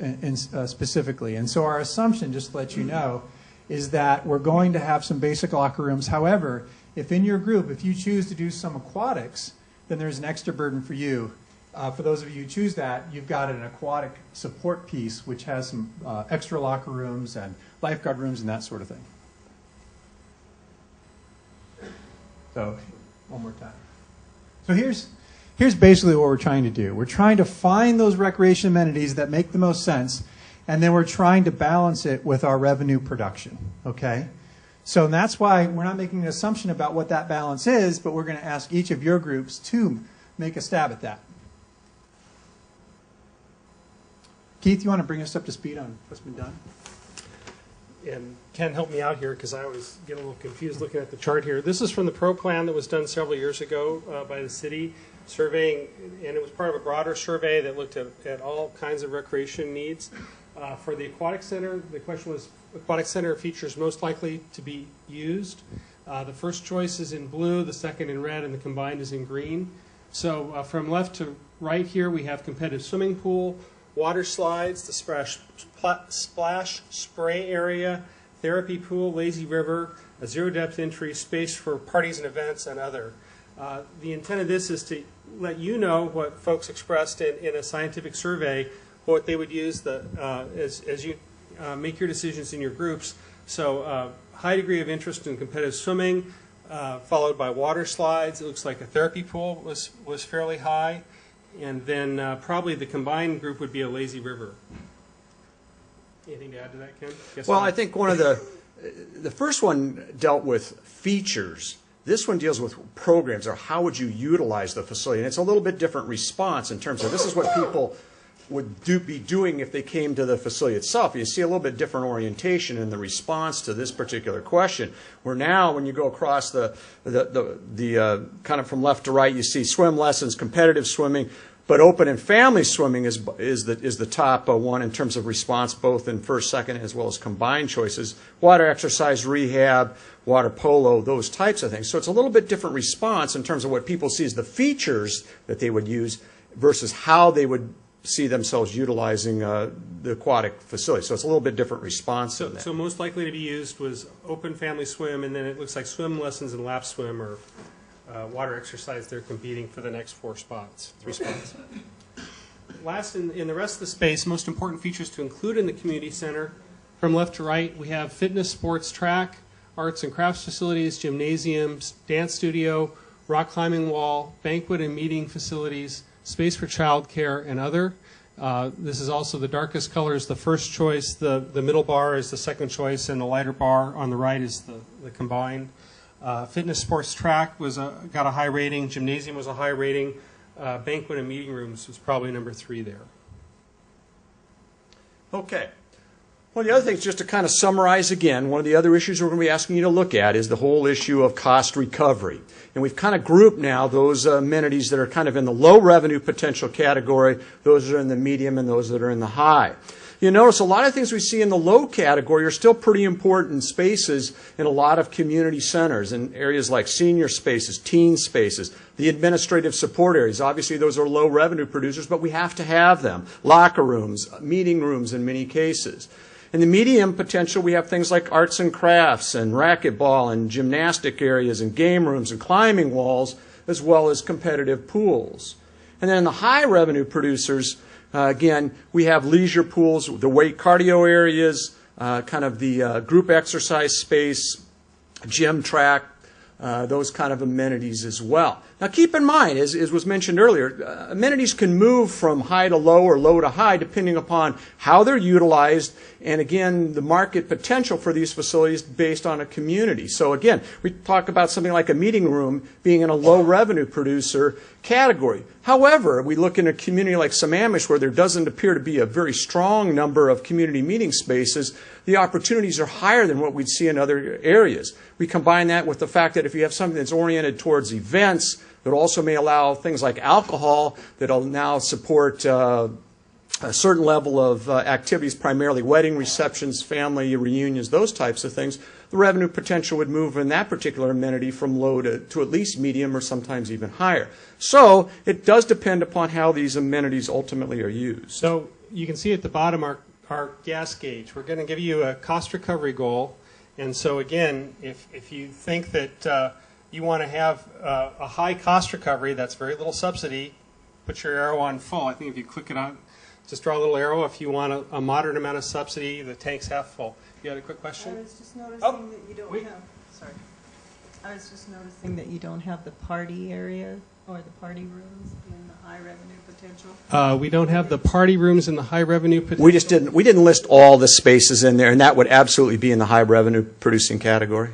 specifically. And so our assumption, just to let you know, is that we're going to have some basic locker rooms. However, if in your group, if you choose to do some aquatics, then there's an extra burden for you. For those of you who choose that, you've got an aquatic support piece, which has some extra locker rooms and lifeguard rooms and that sort of thing. So, one more time. So here's basically what we're trying to do. We're trying to find those recreation amenities that make the most sense, and then we're trying to balance it with our revenue production, okay? So that's why we're not making an assumption about what that balance is, but we're going to ask each of your groups to make a stab at that. Keith, you want to bring us up to speed on what's been done? And Ken, help me out here because I always get a little confused looking at the chart here. This is from the pro plan that was done several years ago by the city, surveying, and it was part of a broader survey that looked at all kinds of recreation needs. For the aquatic center, the question was aquatic center features most likely to be used. The first choice is in blue, the second in red, and the combined is in green. So from left to right here, we have competitive swimming pool, water slides, the splash spray area, therapy pool, lazy river, a zero-depth entry, space for parties and events, and other. The intent of this is to let you know what folks expressed in a scientific survey, what they would use as you make your decisions in your groups. So high degree of interest in competitive swimming, followed by water slides. It looks like a therapy pool was fairly high. And then probably the combined group would be a lazy river. Anything to add to that, Ken? Well, I think one of the first one dealt with features. This one deals with programs, or how would you utilize the facility. And it's a little bit different response in terms of this is what people would be doing if they came to the facility itself. You see a little bit different orientation in the response to this particular question. Where now, when you go across the kind of from left to right, you see swim lessons, competitive swimming, but open and family swimming is the top one in terms of response, both in first, second, as well as combined choices. Water exercise rehab, water polo, those types of things. So it's a little bit different response in terms of what people see as the features that they would use versus how they would see themselves utilizing the aquatic facility. So it's a little bit different response. So most likely to be used was open family swim, and then it looks like swim lessons and lap swim or water exercise. They're competing for the next three spots. Last, in the rest of the space, most important features to include in the community center. From left to right, we have fitness, sports, track, arts and crafts facilities, gymnasiums, dance studio, rock climbing wall, banquet and meeting facilities, space for childcare, and other. This is also the darkest color is the first choice, the middle bar is the second choice, and the lighter bar on the right is the combined. Fitness, sports, track got a high rating. Gymnasium was a high rating. Banquet and meeting rooms was probably number 3 there. Okay. Well, the other thing is just to kind of summarize again, one of the other issues we're going to be asking you to look at is the whole issue of cost recovery. And we've kind of grouped now those amenities that are kind of in the low revenue potential category, those that are in the medium, and those that are in the high. You notice a lot of things we see in the low category are still pretty important spaces in a lot of community centers in areas like senior spaces, teen spaces, the administrative support areas. Obviously, those are low revenue producers, but we have to have them. Locker rooms, meeting rooms in many cases. In the medium potential, we have things like arts and crafts and racquetball and gymnastic areas and game rooms and climbing walls, as well as competitive pools. And then in the high revenue producers, again, we have leisure pools, the weight cardio areas, kind of the group exercise space, gym track, those kind of amenities as well. Now keep in mind, as was mentioned earlier, amenities can move from high to low or low to high depending upon how they're utilized and again the market potential for these facilities based on a community. So again, we talk about something like a meeting room being in a low revenue producer category. However, we look in a community like Sammamish where there doesn't appear to be a very strong number of community meeting spaces, the opportunities are higher than what we'd see in other areas. We combine that with the fact that if you have something that's oriented towards events, that also may allow things like alcohol that'll now support a certain level of activities, primarily wedding receptions, family reunions, those types of things, the revenue potential would move in that particular amenity from low to at least medium or sometimes even higher. So it does depend upon how these amenities ultimately are used. So you can see at the bottom our gas gauge. We're going to give you a cost recovery goal. And so again, if you think that you want to have a high cost recovery, that's very little subsidy, put your arrow on full. I think if you click it on, just draw a little arrow. If you want a moderate amount of subsidy, the tank's half full. You had a quick question? I was just noticing Oh, that you don't wait. have, sorry. I was just noticing that you don't have the party area or the party rooms in the high revenue potential. We don't have the party rooms in the high revenue potential. We didn't list all the spaces in there, and that would absolutely be in the high revenue producing category.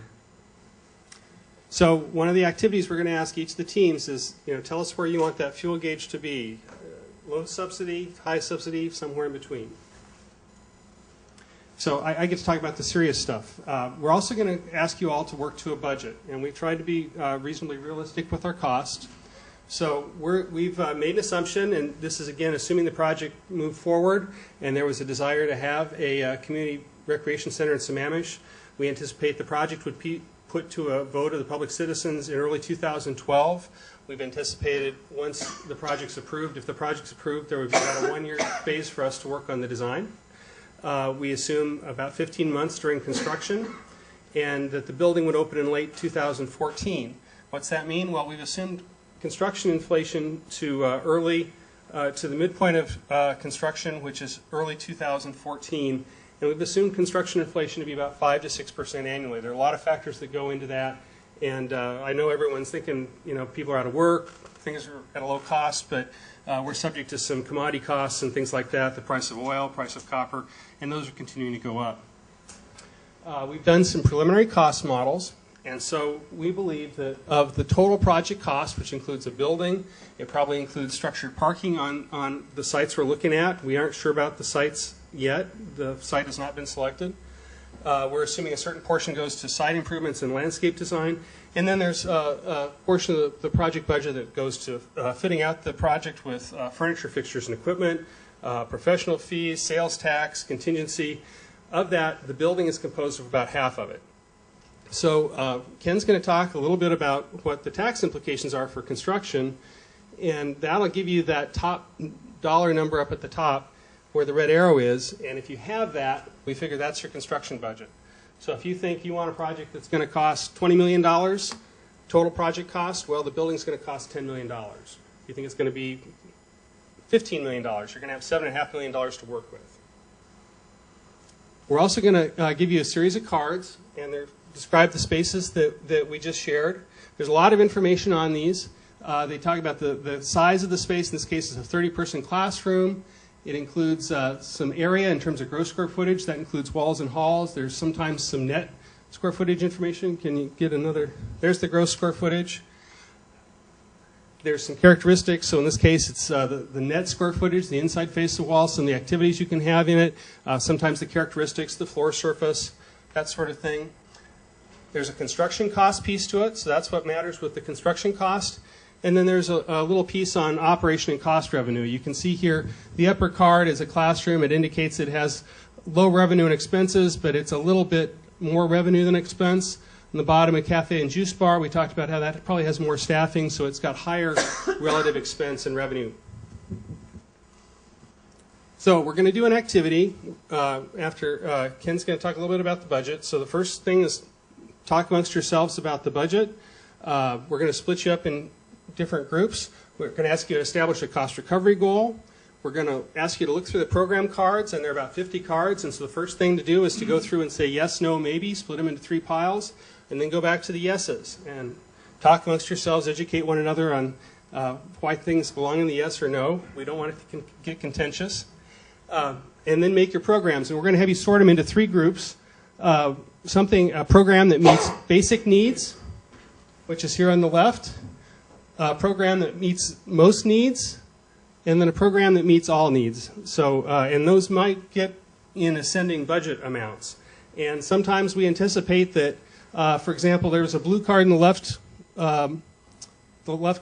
So one of the activities we're going to ask each of the teams is, tell us where you want that fuel gauge to be. Low subsidy, high subsidy, somewhere in between. So I get to talk about the serious stuff. We're also going to ask you all to work to a budget, and we've tried to be reasonably realistic with our cost. So we've made an assumption, and this is again assuming the project moved forward, and there was a desire to have a community recreation center in Sammamish. We anticipate the project would be put to a vote of the public citizens in early 2012. We've anticipated once the project's approved, if the project's approved, there would be about a one-year phase for us to work on the design. We assume about 15 months during construction, and that the building would open in late 2014. What's that mean? Well, we've assumed construction inflation to to the midpoint of construction, which is early 2014, and we've assumed construction inflation to be about 5 to 6% annually. There are a lot of factors that go into that, and I know everyone's thinking, people are out of work, things are at a low cost, but we're subject to some commodity costs and things like that, the price of oil, price of copper, and those are continuing to go up. We've done some preliminary cost models, and so we believe that of the total project cost, which includes a building, it probably includes structured parking on the sites we're looking at. We aren't sure about the sites yet. The site has not been selected. We're assuming a certain portion goes to site improvements and landscape design. And then there's a portion of the project budget that goes to fitting out the project with furniture, fixtures, and equipment, professional fees, sales tax, contingency. Of that, the building is composed of about half of it. So Ken's going to talk a little bit about what the tax implications are for construction, and that'll give you that top dollar number up at the top where the red arrow is, and if you have that, we figure that's your construction budget. So if you think you want a project that's going to cost $20 million, total project cost, well, the building's going to cost $10 million. If you think it's going to be $15 million, you're going to have $7.5 million to work with. We're also going to give you a series of cards, and they describe the spaces that we just shared. There's a lot of information on these. They talk about the size of the space. In this case, it's a 30-person classroom. It includes some area in terms of gross square footage. That includes walls and halls. There's sometimes some net square footage information. Can you get another? There's the gross square footage. There's some characteristics. So in this case, it's the net square footage, the inside face of the wall, some of the activities you can have in it, sometimes the characteristics, the floor surface, that sort of thing. There's a construction cost piece to it, so that's what matters with the construction cost. And then there's a little piece on operation and cost revenue. You can see here the upper card is a classroom. It indicates it has low revenue and expenses, but it's a little bit more revenue than expense. On the bottom, a cafe and juice bar. We talked about how that probably has more staffing, so it's got higher relative expense and revenue. So we're going to do an activity after Ken's going to talk a little bit about the budget. So the first thing is talk amongst yourselves about the budget. We're going to split you up in different groups. We're going to ask you to establish a cost recovery goal. We're going to ask you to look through the program cards, and there are about 50 cards. And so the first thing to do is to go through and say yes, no, maybe, split them into 3 piles. and then go back to the yeses and talk amongst yourselves, educate one another on why things belong in the yes or no. We don't want it to get contentious. And then make your programs. And we're going to have you sort them into 3 groups. A program that meets basic needs, which is here on the left. A program that meets most needs. And then a program that meets all needs. So, and those might get in ascending budget amounts. And sometimes we anticipate that, for example, there's a blue card in the left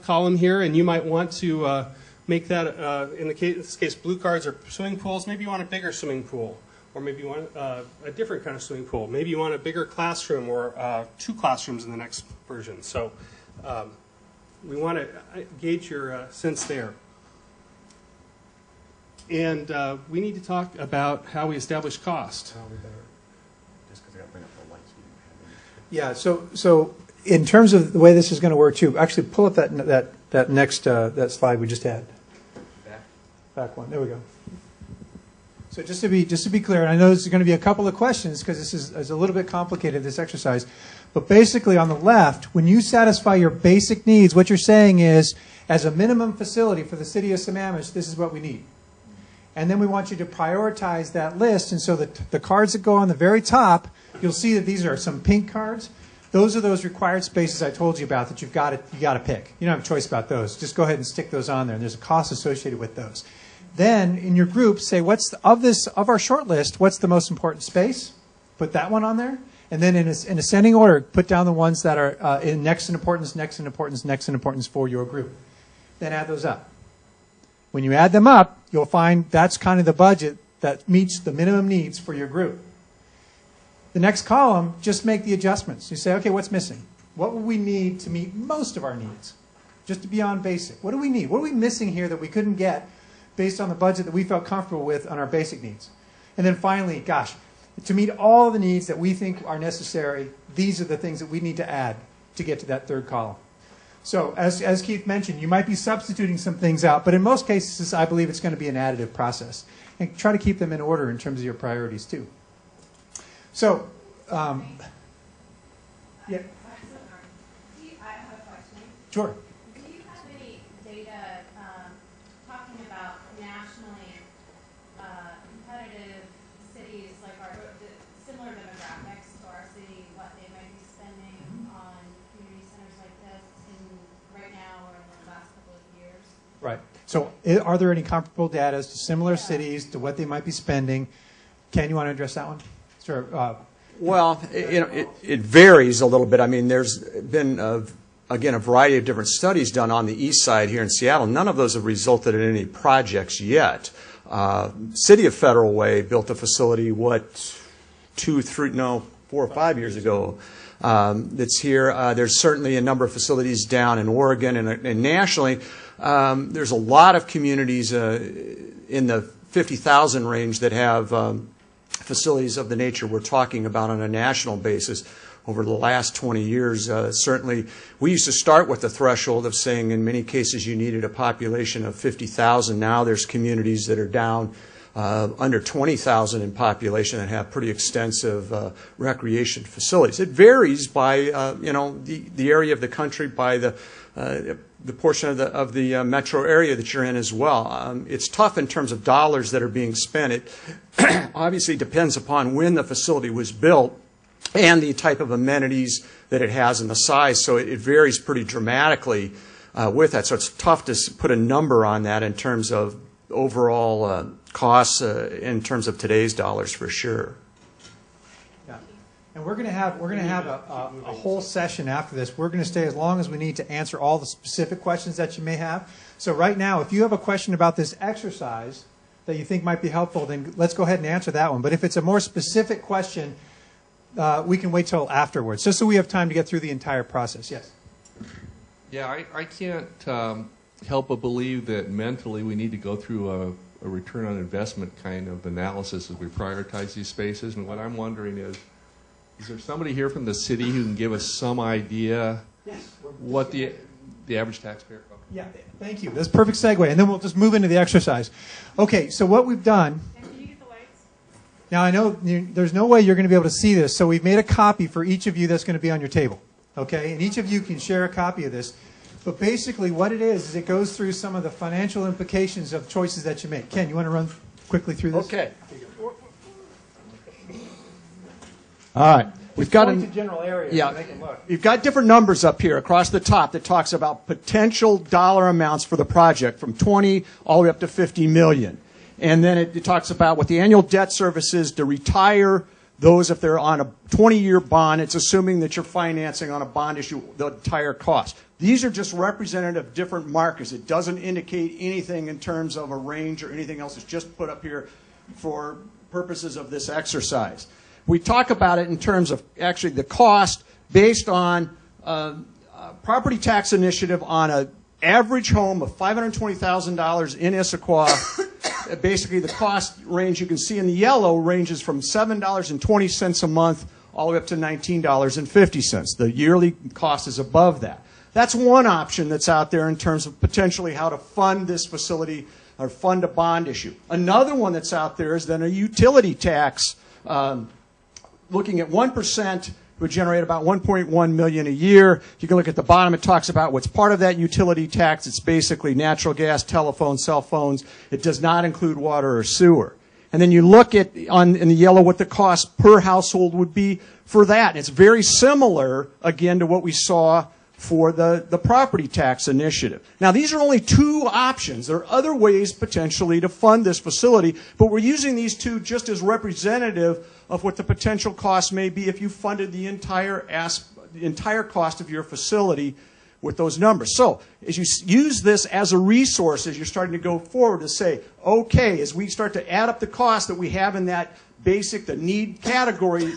column here, and you might want to make that, in this case, blue cards are swimming pools. Maybe you want a bigger swimming pool, or maybe you want a different kind of swimming pool. Maybe you want a bigger classroom, or 2 classrooms in the next version. So we want to gauge your sense there. And we need to talk about how we establish cost. Yeah, so in terms of the way this is going to work too, actually pull up that next that slide we just had. Back one. There we go. So just to be clear, and I know there's going to be a couple of questions because this is a little bit complicated, this exercise. But basically on the left, when you satisfy your basic needs, what you're saying is, as a minimum facility for the city of Sammamish, this is what we need. And then we want you to prioritize that list. And so the cards that go on the very top, you'll see that these are some pink cards. Those are those required spaces I told you about that you got to pick. You don't have a choice about those. Just go ahead and stick those on there. And there's a cost associated with those. Then in your group, say of our short list, what's the most important space? Put that one on there. And then in ascending order, put down the ones that are in next in importance, next in importance, next in importance for your group. Then add those up. When you add them up, you'll find that's kind of the budget that meets the minimum needs for your group. The next column, just make the adjustments. You say, okay, what's missing? What will we need to meet most of our needs? Just to be on basic. What do we need? What are we missing here that we couldn't get based on the budget that we felt comfortable with on our basic needs? And then finally, gosh, to meet all the needs that we think are necessary, these are the things that we need to add to get to that 3rd column. So as Keith mentioned, you might be substituting some things out, but in most cases, I believe it's going to be an additive process. And try to keep them in order in terms of your priorities, too. So, yeah. I have a question. Sure. Do you have any data talking about nationally competitive cities, like similar demographics to our city, what they might be spending on community centers like this right now or in the last couple of years? Right. So are there any comparable data to similar cities, to what they might be spending? Ken, you want to address that one? Sure. Well, it varies a little bit. I mean, there's been, again, a variety of different studies done on the east side here in Seattle. None of those have resulted in any projects yet. City of Federal Way built a facility, 4 or 5 years ago that's here. There's certainly a number of facilities down in Oregon and nationally. There's a lot of communities in the 50,000 range that have facilities of the nature we're talking about on a national basis over the last 20 years. Certainly, we used to start with the threshold of saying in many cases you needed a population of 50,000. Now there's communities that are down under 20,000 in population that have pretty extensive recreation facilities. It varies by the area of the country, by the portion of the metro area that you're in as well. It's tough in terms of dollars that are being spent. It obviously depends upon when the facility was built and the type of amenities that it has and the size. So it varies pretty dramatically with that. So it's tough to put a number on that in terms of overall costs in terms of today's dollars for sure. And we're going to have a whole session after this. We're going to stay as long as we need to answer all the specific questions that you may have. So right now, if you have a question about this exercise that you think might be helpful, then let's go ahead and answer that one. But if it's a more specific question, we can wait till afterwards, just so we have time to get through the entire process. Yes? Yeah, I can't help but believe that mentally we need to go through a return on investment kind of analysis as we prioritize these spaces. And what I'm wondering is there somebody here from the city who can give us some idea what the average taxpayer? Okay. Yeah, thank you. That's a perfect segue. And then we'll just move into the exercise. Okay, so what we've done. And can you get the lights? Now, I know there's no way you're going to be able to see this, so we've made a copy for each of you that's going to be on your table, okay? And each of you can share a copy of this. But basically what it is it goes through some of the financial implications of choices that you make. Ken, you want to run quickly through this? Okay. All right. We've got point to general areas so they can look. You've got different numbers up here across the top that talks about potential dollar amounts for the project from 20 all the way up to 50 million. And then it talks about what the annual debt service is to retire those if they're on a 20-year bond. It's assuming that you're financing on a bond issue the entire cost. These are just representative of different markers. It doesn't indicate anything in terms of a range or anything else. It's just put up here for purposes of this exercise. We talk about it in terms of actually the cost based on property tax initiative on an average home of $520,000 in Issaquah. Basically, the cost range you can see in the yellow ranges from $7.20 a month all the way up to $19.50. The yearly cost is above that. That's one option that's out there in terms of potentially how to fund this facility or fund a bond issue. Another one that's out there is then a utility tax. Looking at 1% would generate about $1.1 million a year. You can look at the bottom. It talks about what's part of that utility tax. It's basically natural gas, telephone, cell phones. It does not include water or sewer. And then you look at in the yellow what the cost per household would be for that. And it's very similar, again, to what we saw for the property tax initiative. Now, these are only two options. There are other ways potentially to fund this facility, but we're using these two just as representative of what the potential cost may be if you funded the entire cost of your facility with those numbers. So as you use this as a resource, as you're starting to go forward to say, okay, as we start to add up the cost that we have in that basic, the need category,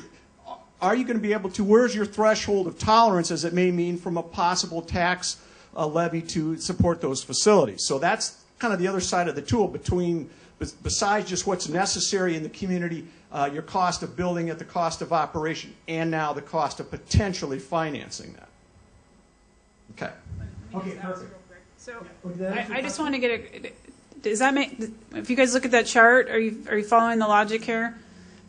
are you going to be able to, where's your threshold of tolerance as it may mean from a possible tax levy to support those facilities? So that's kind of the other side of the tool between, besides just what's necessary in the community, your cost of building it, the cost of operation, and now the cost of potentially financing that. Okay. Okay, perfect. So I just want to get a, does that make, if you guys look at that chart, are you following the logic here?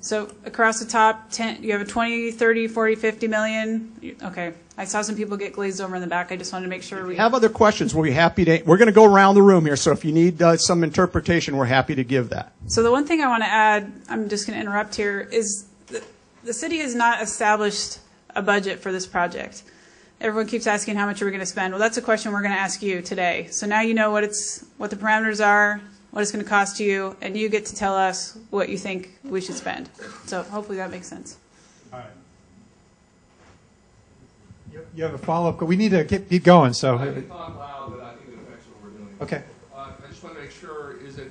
So across the top, 10, you have a 20, 30, 40, 50 million. Okay. I saw some people get glazed over in the back. I just wanted to make sure we have other questions. We'll be happy to. We're going to go around the room here, so if you need some interpretation, we're happy to give that. So the one thing I want to add, I'm just going to interrupt here, is the city has not established a budget for this project. Everyone keeps asking how much are we going to spend. Well, that's a question we're going to ask you today. So now you know what the parameters are, what it's going to cost you, and you get to tell us what you think we should spend. So hopefully that makes sense. All right. You have a follow-up? We need to keep going. So. I can talk loud, but I think it affects what we're doing. Okay. I just want to make sure, it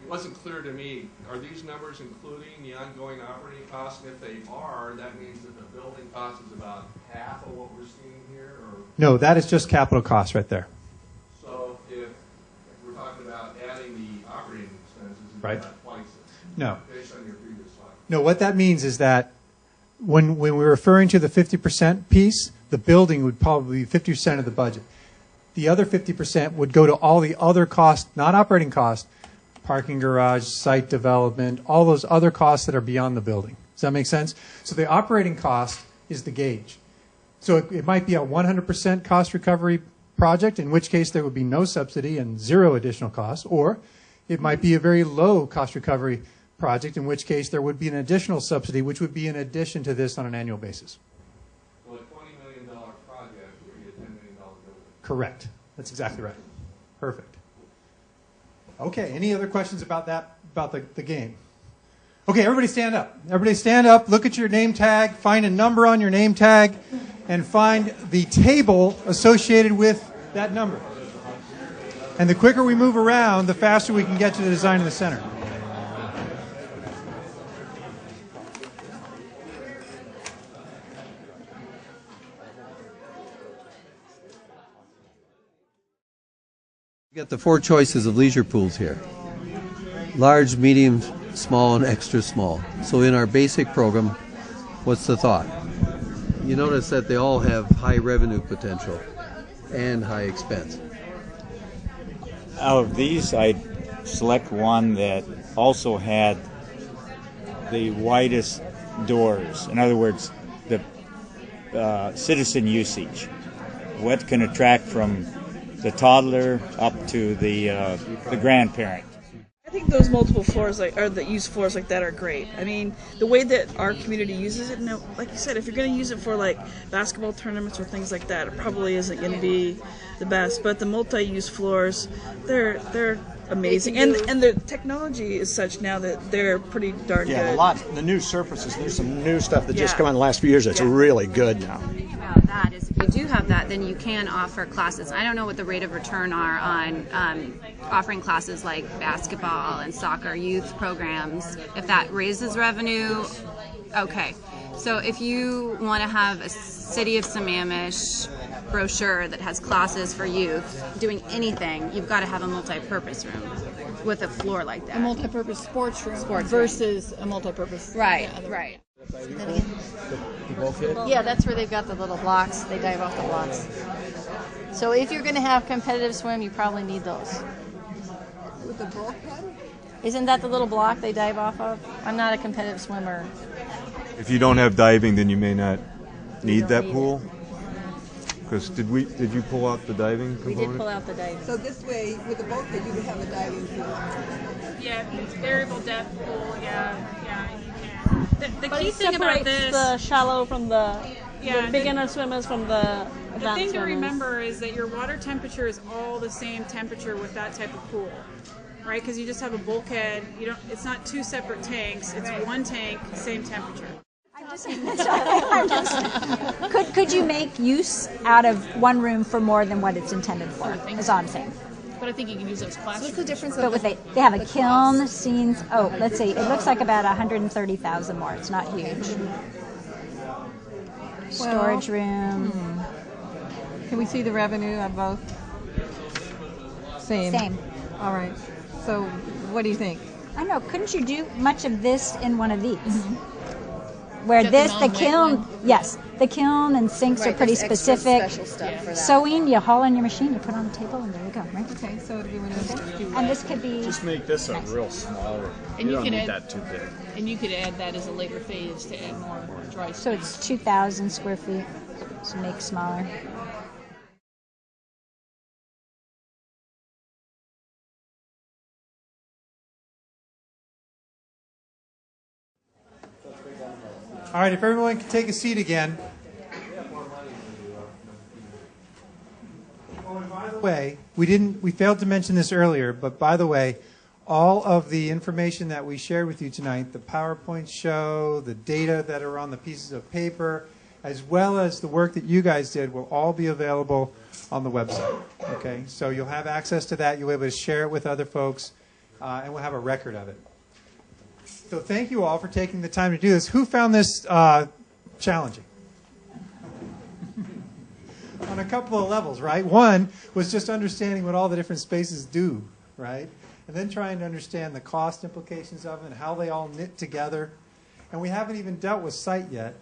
wasn't clear to me, are these numbers including the ongoing operating costs? And if they are, that means that the building cost is about half of what we're seeing here? Or? No, that is just capital costs right there. So if we're talking about adding the operating expenses, it's right. about twice it. No. Based on your previous slide. No, what that means is that when we're referring to the 50% piece, the building would probably be 50% of the budget. The other 50% would go to all the other costs, not operating costs, parking garage, site development, all those other costs that are beyond the building. Does that make sense? So the operating cost is the gauge. So it might be a 100% cost recovery project, in which case there would be no subsidy and zero additional costs, or it might be a very low cost recovery project, in which case there would be an additional subsidy, which would be in addition to this on an annual basis. So a $20 million project would be a $10 million building. Correct. That's exactly right. Perfect. Okay, any other questions about that, about the game? Okay, everybody stand up. Everybody stand up, look at your name tag, find a number on your name tag, and find the table associated with that number. And the quicker we move around, the faster we can get to the design in the center. You got the four choices of leisure pools here: large, medium, small, and extra small. So in our basic program, what's the thought? You notice that they all have high revenue potential and high expense. Out of these, I'd select one that also had the widest doors. In other words, the citizen usage. What can attract from the toddler up to the grandparent. I think those multiple floors, or that use floors like that, are great. I mean, the way that our community uses it, like you said, if you're going to use it for like basketball tournaments or things like that, it probably isn't going to be the best. But the multi-use floors, they're amazing, and the technology is such now that they're pretty darn good. The new surfaces. There's some new stuff that just come out in the last few years. That's really good now. About that is, if you do have that, then you can offer classes. I don't know what the rate of return are on offering classes like basketball and soccer youth programs. If that raises revenue, okay. So if you want to have a City of Sammamish brochure that has classes for youth doing anything, you've got to have a multi-purpose room with a floor like that. A multi-purpose sports room versus a multi-purpose. Right, right. Yeah, that's where they've got the little blocks. They dive off the blocks. So if you're going to have competitive swim, you probably need those. With the bulkhead? Isn't that the little block they dive off of? I'm not a competitive swimmer. If you don't have diving, then you may not need that pool. Because did you pull out the diving component? We did pull out the diving. So this way, with the bulkhead, you would have a diving pool. Yeah, variable depth pool. Yeah, you can. The key it thing about this, the shallow from the beginner swimmers from the advanced the thing to swimmers. remember is that your water temperature is all the same temperature with that type of pool, right? Because you just have a bulkhead. It's not two separate tanks. It's one tank, same temperature. Could you make use out of one room for more than what it's intended for? Is all I'm saying. But I think you can use those classrooms. What's the difference? But they have a kiln, scenes. Oh, let's see. It looks like about 130,000 more. It's not huge. Storage room. Can we see the revenue of both? Same. All right. So, what do you think? I know. Couldn't you do much of this in one of these? Where the kiln, yes, the kiln and sinks are pretty specific. Special stuff for that. Sewing, you haul in your machine, you put it on the table, and there you go, right? Okay, so it'll be one of those. And this could be Just make this a real small room. And you you don't can need add- that too big. And you could add that as a later phase to add more dry space. so it's 2,000 square feet. So make smaller. All right, if everyone can take a seat again. Oh, and by the way, we failed to mention this earlier, but by the way, all of the information that we shared with you tonight, the PowerPoint show, the data that are on the pieces of paper, as well as the work that you guys did, will all be available on the website. Okay, so you'll have access to that. You'll be able to share it with other folks, and we'll have a record of it. So thank you all for taking the time to do this. Who found this challenging? On a couple of levels, right? One was just understanding what all the different spaces do, right? And then trying to understand the cost implications of them and how they all knit together. And we haven't even dealt with site yet,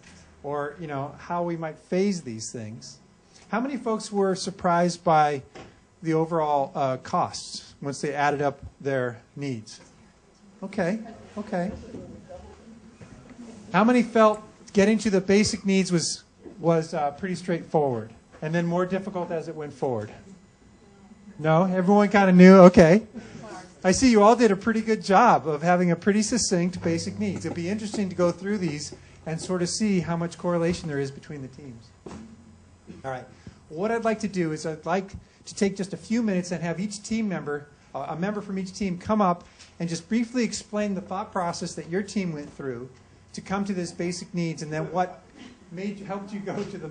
or how we might phase these things. How many folks were surprised by the overall costs once they added up their needs? Okay. How many felt getting to the basic needs was pretty straightforward, and then more difficult as it went forward? No? Everyone kind of knew? Okay. I see you all did a pretty good job of having a pretty succinct basic needs. It'd be interesting to go through these and sort of see how much correlation there is between the teams. All right. What I'd like to do is I'd like to take just a few minutes and have each team member, a member from each team, come up and just briefly explain the thought process that your team went through to come to this basic needs, and then what helped you go to the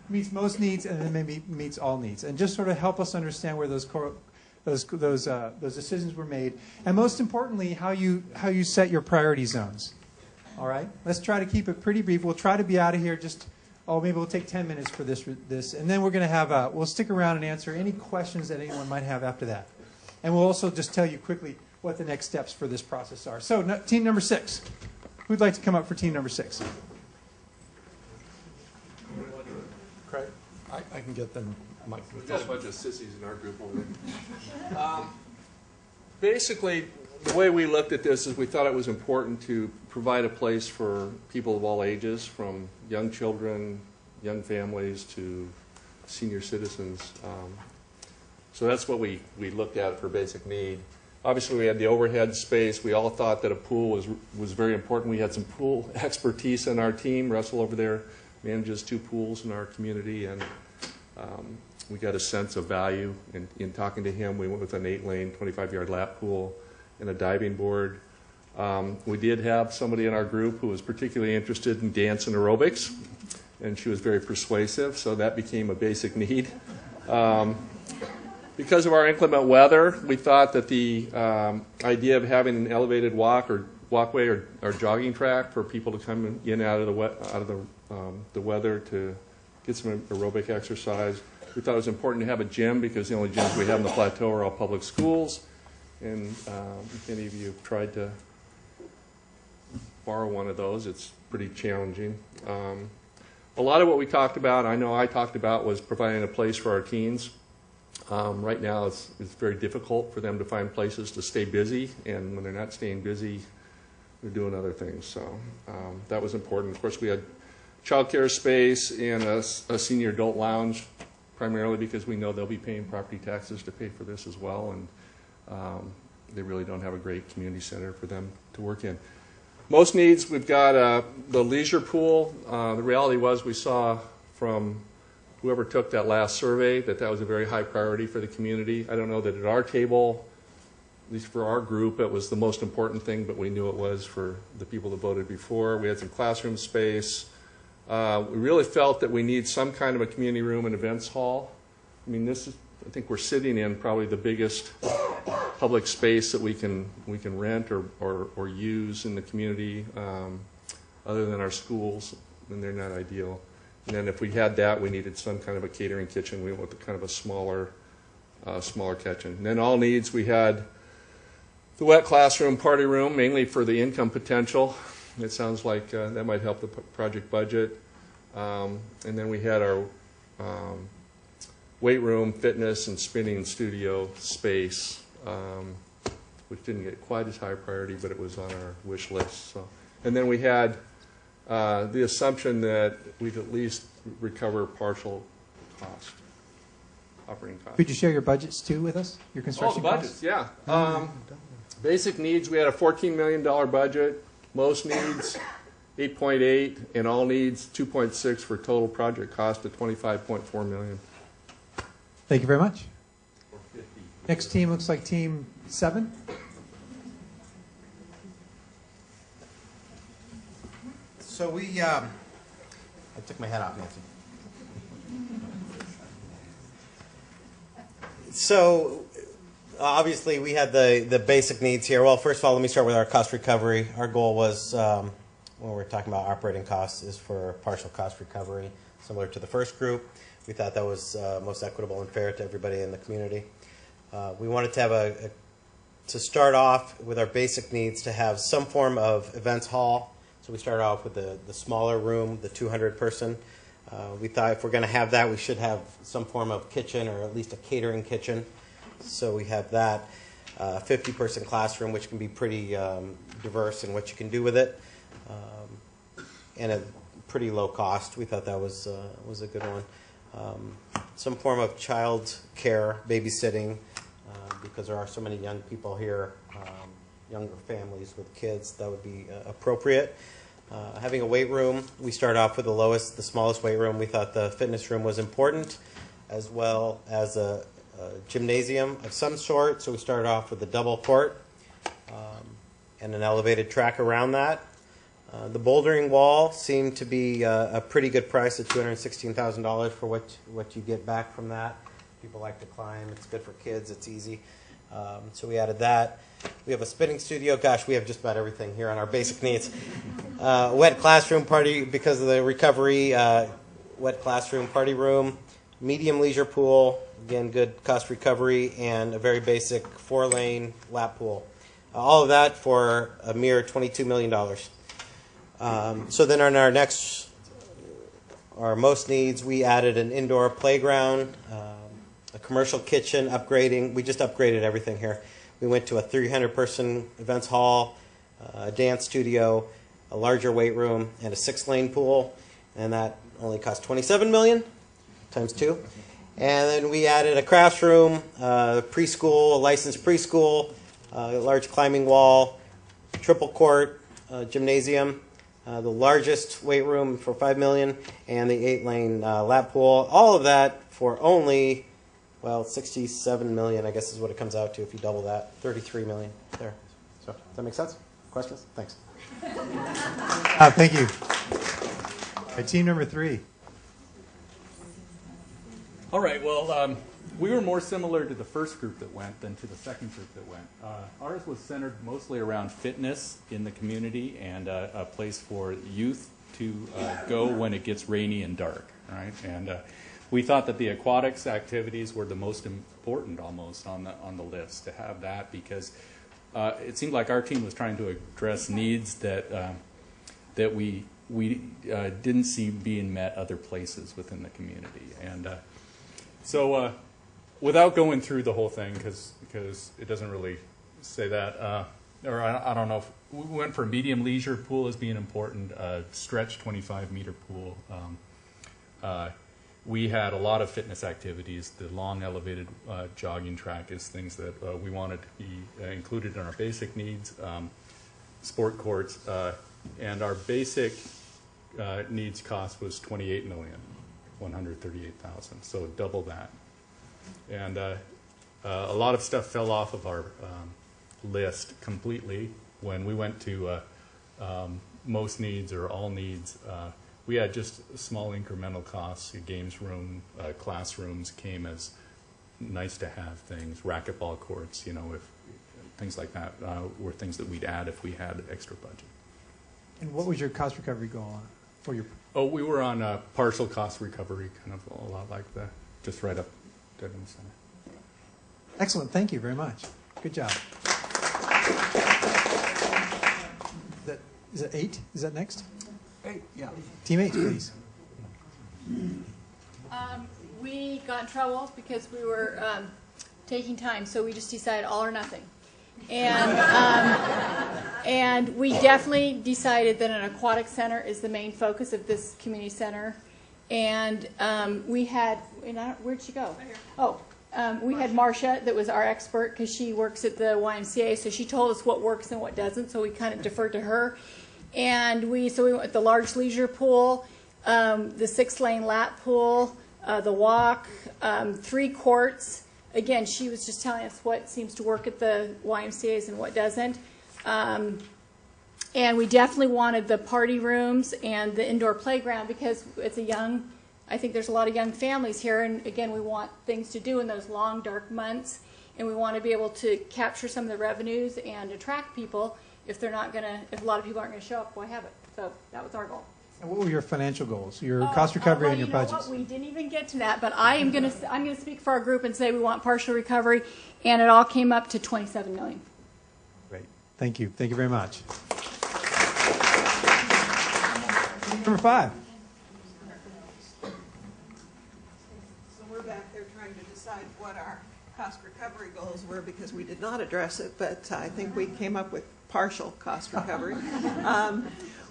meets most needs, and then maybe meets all needs, and just sort of help us understand where those decisions were made, and most importantly, how you set your priority zones. All right, let's try to keep it pretty brief. We'll try to be out of here maybe we'll take 10 minutes for this, and then we're going to have we'll stick around and answer any questions that anyone might have after that, and we'll also just tell you quickly what the next steps for this process are. So, team number 6. Who'd like to come up for team number 6? Craig, I can get them. We've got a bunch of sissies in our group over there. Basically, the way we looked at this is we thought it was important to provide a place for people of all ages, from young children, young families, to senior citizens. So that's what we looked at for basic need. Obviously, we had the overhead space. We all thought that a pool was very important. We had some pool expertise in our team. Russell over there manages 2 pools in our community, and we got a sense of value in talking to him. We went with an 8-lane, 25-yard lap pool and a diving board. We did have somebody in our group who was particularly interested in dance and aerobics, and she was very persuasive, so that became a basic need. Because of our inclement weather, we thought that the idea of having an elevated walkway or jogging track for people to come in and out of the weather to get some aerobic exercise. We thought it was important to have a gym because the only gyms we have in the plateau are all public schools. And if any of you have tried to borrow one of those, it's pretty challenging. A lot of what we talked about, I know I talked about, was providing a place for our teens. Right now it's very difficult for them to find places to stay busy, and when they're not staying busy, they're doing other things. So that was important. Of course, we had child care space and a senior adult lounge, primarily because we know they'll be paying property taxes to pay for this as well, and they really don't have a great community center for them to work in. Most needs, we've got the leisure pool. The reality was we saw from whoever took that last survey that was a very high priority for the community. I don't know that at our table, at least for our group, it was the most important thing, but we knew it was for the people that voted before. We had some classroom space. We really felt that we need some kind of a community room and events hall. I mean, I think we're sitting in probably the biggest public space that we can rent or use in the community, other than our schools, and they're not ideal. And then if we had that, we needed some kind of a catering kitchen. We went with kind of a smaller kitchen. And then all needs, we had the wet classroom, party room, mainly for the income potential. It sounds like that might help the project budget. And then we had our weight room, fitness, and spinning studio space, which didn't get quite as high a priority, but it was on our wish list. So, and then we had the assumption that we'd at least recover partial cost, operating cost. Could you share your budgets too with us? Your construction budgets, costs? yeah. Basic needs, we had a $14 million budget. Most needs, 8.8, and all needs, 2.6 for total project cost of $25.4 million. Thank you very much. Next team looks like Team 7. So I took my hat off, Nancy. So obviously we had the basic needs here. Well, first of all, let me start with our cost recovery. Our goal was, when we're talking about operating costs, is for partial cost recovery, similar to the first group. We thought that was most equitable and fair to everybody in the community. We wanted to have to start off with our basic needs to have some form of events hall. So we started off with the smaller room, the 200-person. We thought if we're going to have that, we should have some form of kitchen or at least a catering kitchen. So we have that 50-person classroom, which can be pretty diverse in what you can do with it, and at pretty low cost. We thought that was a good one. Some form of child care, babysitting, because there are so many young people here, younger families with kids, that would be appropriate. Having a weight room, we start off with the smallest weight room. We thought the fitness room was important, as well as a gymnasium of some sort. So we started off with a double court and an elevated track around that. The bouldering wall seemed to be a pretty good price at $216,000 for what you get back from that. People like to climb. It's good for kids. It's easy. So we added that. We have a spinning studio. Gosh, we have just about everything here on our basic needs. Wet classroom party, because of the recovery, wet classroom party room, medium leisure pool, again, good cost recovery, and a very basic 4-lane lap pool. All of that for a mere $22 million. So then on our most needs, we added an indoor playground, a commercial kitchen, upgrading. We just upgraded everything here. We went to a 300-person events hall, a dance studio, a larger weight room, and a 6-lane pool, and that only cost $27 million times 2. And then we added a crafts room, preschool, a licensed preschool, a large climbing wall, triple court, gymnasium, the largest weight room for $5 million, and the 8-lane lap pool. All of that for only, well, $67 million, I guess is what it comes out to if you double that. $33 million there. So, does that make sense? Questions? Thanks. Thank you. All right, team number 3. All right, well, we were more similar to the first group that went than to the second group that went. Ours was centered mostly around fitness in the community and a place for youth to go when it gets rainy and dark, right? And we thought that the aquatics activities were the most important almost on the list to have that, because it seemed like our team was trying to address needs that that we didn't see being met other places within the community. And so without going through the whole thing, because it doesn't really say that, or I don't know, if we went for medium leisure pool as being important, stretch 25-meter pool. We had a lot of fitness activities. The long elevated jogging track is things that we wanted to be included in our basic needs. Sport courts, and our basic needs cost was $28,138,000, so double that. And a lot of stuff fell off of our list completely when we went to most needs or all needs. We had just small incremental costs. A games room, classrooms came as nice to have things. Racquetball courts, if things like that were things that we'd add if we had extra budget. And what was your cost recovery goal on for your? Oh, we were on partial cost recovery, kind of a lot like that, just right up dead in the center. Excellent. Thank you very much. Good job. Is that 8? Is that next? 8, yeah. Team 8, please. We got in trouble because we were taking time, so we just decided all or nothing. And we definitely decided that an aquatic center is the main focus of this community center. And we had, where'd she go? Oh, we had Marcia that was our expert because she works at the YMCA, so she told us what works and what doesn't, so we kind of deferred to her. And we went with the large leisure pool, the 6-lane lap pool, the walk, 3 courts. Again, she was just telling us what seems to work at the YMCA's and what doesn't. And we definitely wanted the party rooms and the indoor playground because it's I think there's a lot of young families here, and again, we want things to do in those long, dark months, and we want to be able to capture some of the revenues and attract people. If a lot of people aren't going to show up, why have it? So that was our goal. And what were your financial goals? Your cost recovery and your budgets? We didn't even get to that, but I'm going to speak for our group and say we want partial recovery, and it all came up to $27 million. Great. Thank you. Thank you very much. Number 5. So we're back there trying to decide what our cost recovery goals were because we did not address it, but I think we came up with partial cost recovery.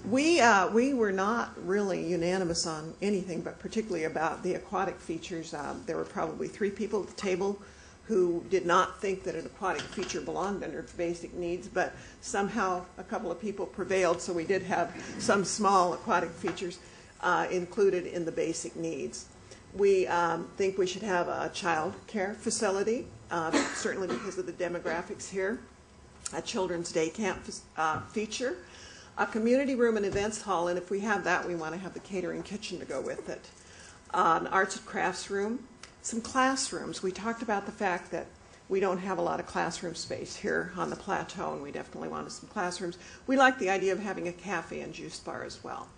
We were not really unanimous on anything, but particularly about the aquatic features. There were probably 3 people at the table who did not think that an aquatic feature belonged under basic needs, but somehow a couple of people prevailed, so we did have some small aquatic features included in the basic needs. We think we should have a child care facility, certainly because of the demographics here, a children's day camp feature, a community room and events hall, and if we have that, we want to have the catering kitchen to go with it, an arts and crafts room, some classrooms. We talked about the fact that we don't have a lot of classroom space here on the plateau, and we definitely wanted some classrooms. We like the idea of having a cafe and juice bar as well.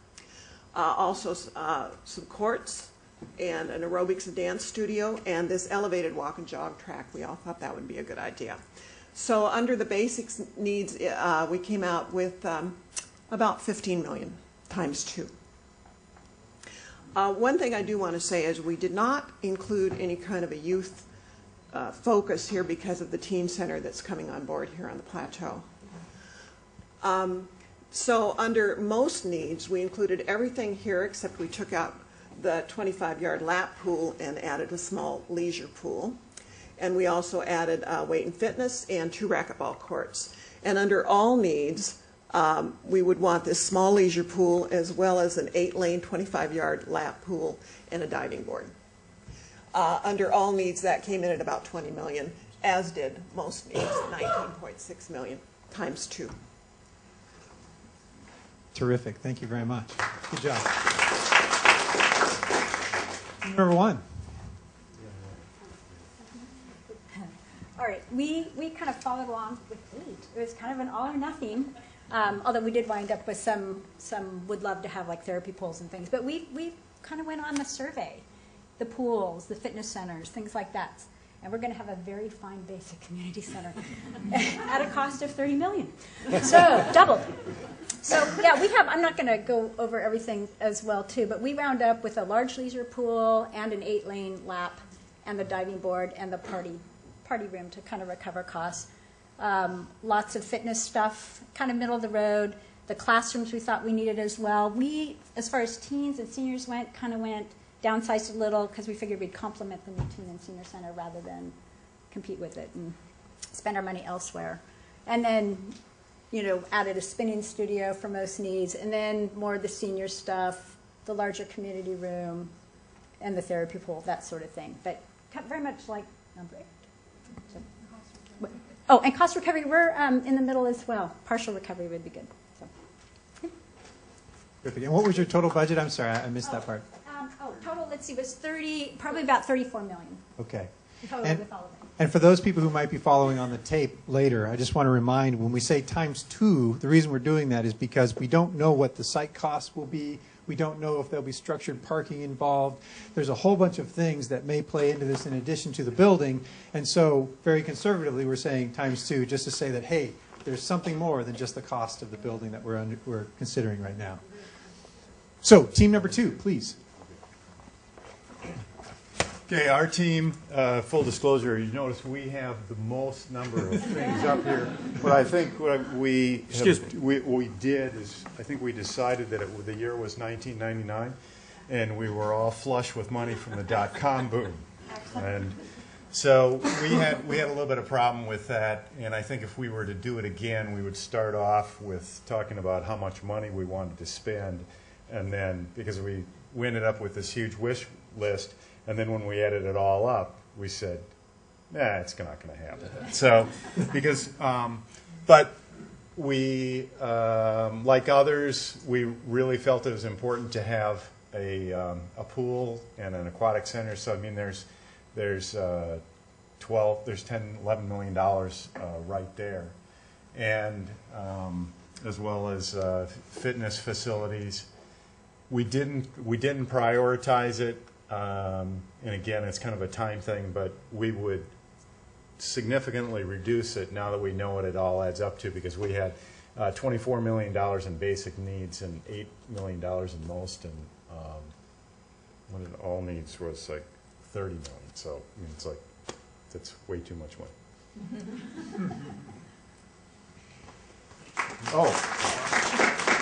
Also some courts and an aerobics and dance studio, and this elevated walk and jog track. We all thought that would be a good idea. So under the basics needs, we came out with about $15 million times 2. One thing I do want to say is we did not include any kind of a youth focus here because of the teen center that's coming on board here on the plateau. So under most needs, we included everything here except we took out the 25-yard lap pool and added a small leisure pool. And we also added weight and fitness and 2 racquetball courts. And under all needs, we would want this small leisure pool as well as an 8-lane 25-yard lap pool and a diving board. Under all needs, that came in at about $20 million, as did most needs, $19.6 million times 2. Terrific. Thank you very much. Good job. Number 1. All right, we kind of followed along with 8. It was kind of an all or nothing, although we did wind up with some would love to have like therapy pools and things. But we kind of went on the survey, the pools, the fitness centers, things like that. And we're going to have a very fine basic community center at a cost of $30 million. So doubled. So yeah, we have, I'm not going to go over everything as well too, but we wound up with a large leisure pool and an 8-lane lap and the diving board and the party room to kind of recover costs. Lots of fitness stuff, kind of middle of the road. The classrooms we thought we needed as well. We, as far as teens and seniors went, kind of went downsized a little because we figured we'd complement the new teen and senior center rather than compete with it and spend our money elsewhere. And then, added a spinning studio for most needs, and then more of the senior stuff, the larger community room, and the therapy pool, that sort of thing. But very much like number 8. So, oh, and cost recovery, we're in the middle as well. Partial recovery would be good. So. Perfect. And what was your total budget? I'm sorry, I missed that part. Total, let's see, was probably about $34 million. Okay. Total with all of it. And for those people who might be following on the tape later, I just want to remind, when we say times 2, the reason we're doing that is because we don't know what the site costs will be. We don't know if there'll be structured parking involved. There's a whole bunch of things that may play into this in addition to the building. And so very conservatively, we're saying times 2 just to say that, hey, there's something more than just the cost of the building that we're considering right now. So team number 2, please. Okay, our team, full disclosure, you notice we have the most number of things up here. But I think what we did is, I think we decided that the year was 1999, and we were all flush with money from the .com boom. And so we had a little bit of problem with that, and I think if we were to do it again, we would start off with talking about how much money we wanted to spend, and then, because we ended up with this huge wish list, and then when we added it all up, we said, nah, it's not going to happen. So, because, but we, like others, we really felt it was important to have a pool and an aquatic center. So, I mean, there's $10, $11 million right there, and as well as fitness facilities. We didn't prioritize it. And again, it's kind of a time thing, but we would significantly reduce it now that we know what it all adds up to, because we had $24 million in basic needs and $8 million in most, and what it all needs was like $30 million. So I mean, it's like, that's way too much money. Oh,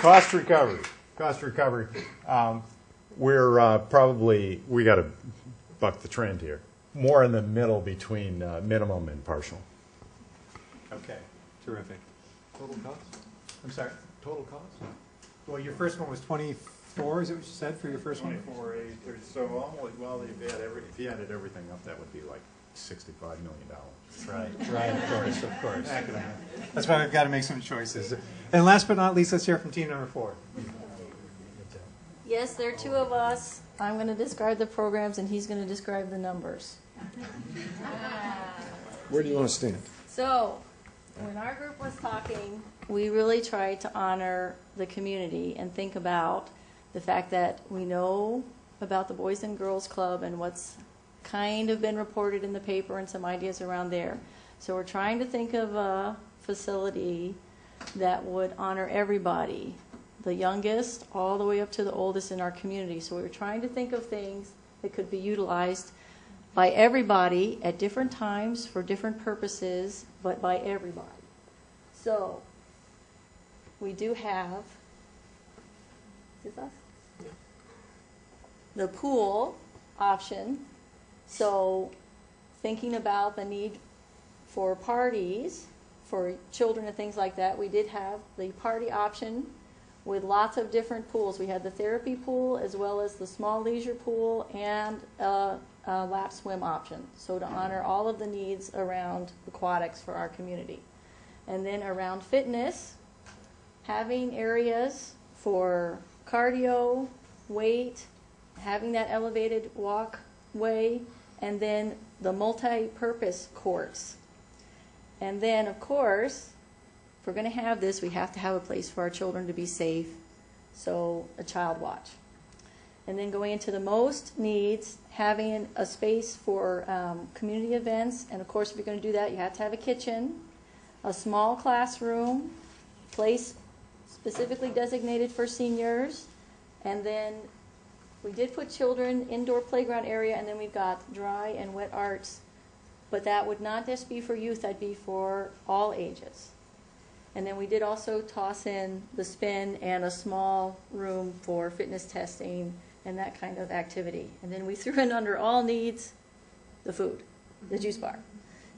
cost recovery. We're we got to buck the trend here. More in the middle between minimum and partial. Okay, terrific. Total cost? I'm sorry, total cost? Well, your first one was 24, is that what you said for your first one? 24, so almost, well, if you added everything up, that would be like $65 million. Right, of course. That's why we've got to make some choices. And last but not least, let's hear from team number 4. Yes, there are 2 of us. I'm going to describe the programs, and he's going to describe the numbers. Where do you want to stand? So, when our group was talking, we really tried to honor the community and think about the fact that we know about the Boys and Girls Club and what's kind of been reported in the paper and some ideas around there. So we're trying to think of a facility that would honor everybody, the youngest all the way up to the oldest in our community. So we were trying to think of things that could be utilized by everybody at different times for different purposes, but by everybody. So we do have, is this us? Yeah. The pool option. So thinking about the need for parties, for children and things like that, we did have the party option with lots of different pools. We had the therapy pool as well as the small leisure pool and a lap swim option. So to honor all of the needs around aquatics for our community. And then around fitness, having areas for cardio, weight, having that elevated walkway, and then the multi-purpose courts. And then, of course, if we're going to have this, we have to have a place for our children to be safe, so a child watch. And then going into the most needs, having a space for community events, and of course if you're going to do that, you have to have a kitchen, a small classroom, place specifically designated for seniors, and then we did put children indoor playground area, and then we've got dry and wet arts, but that would not just be for youth, that'd be for all ages. And then we did also toss in the spin and a small room for fitness testing and that kind of activity. And then we threw in under all needs the food, the juice bar.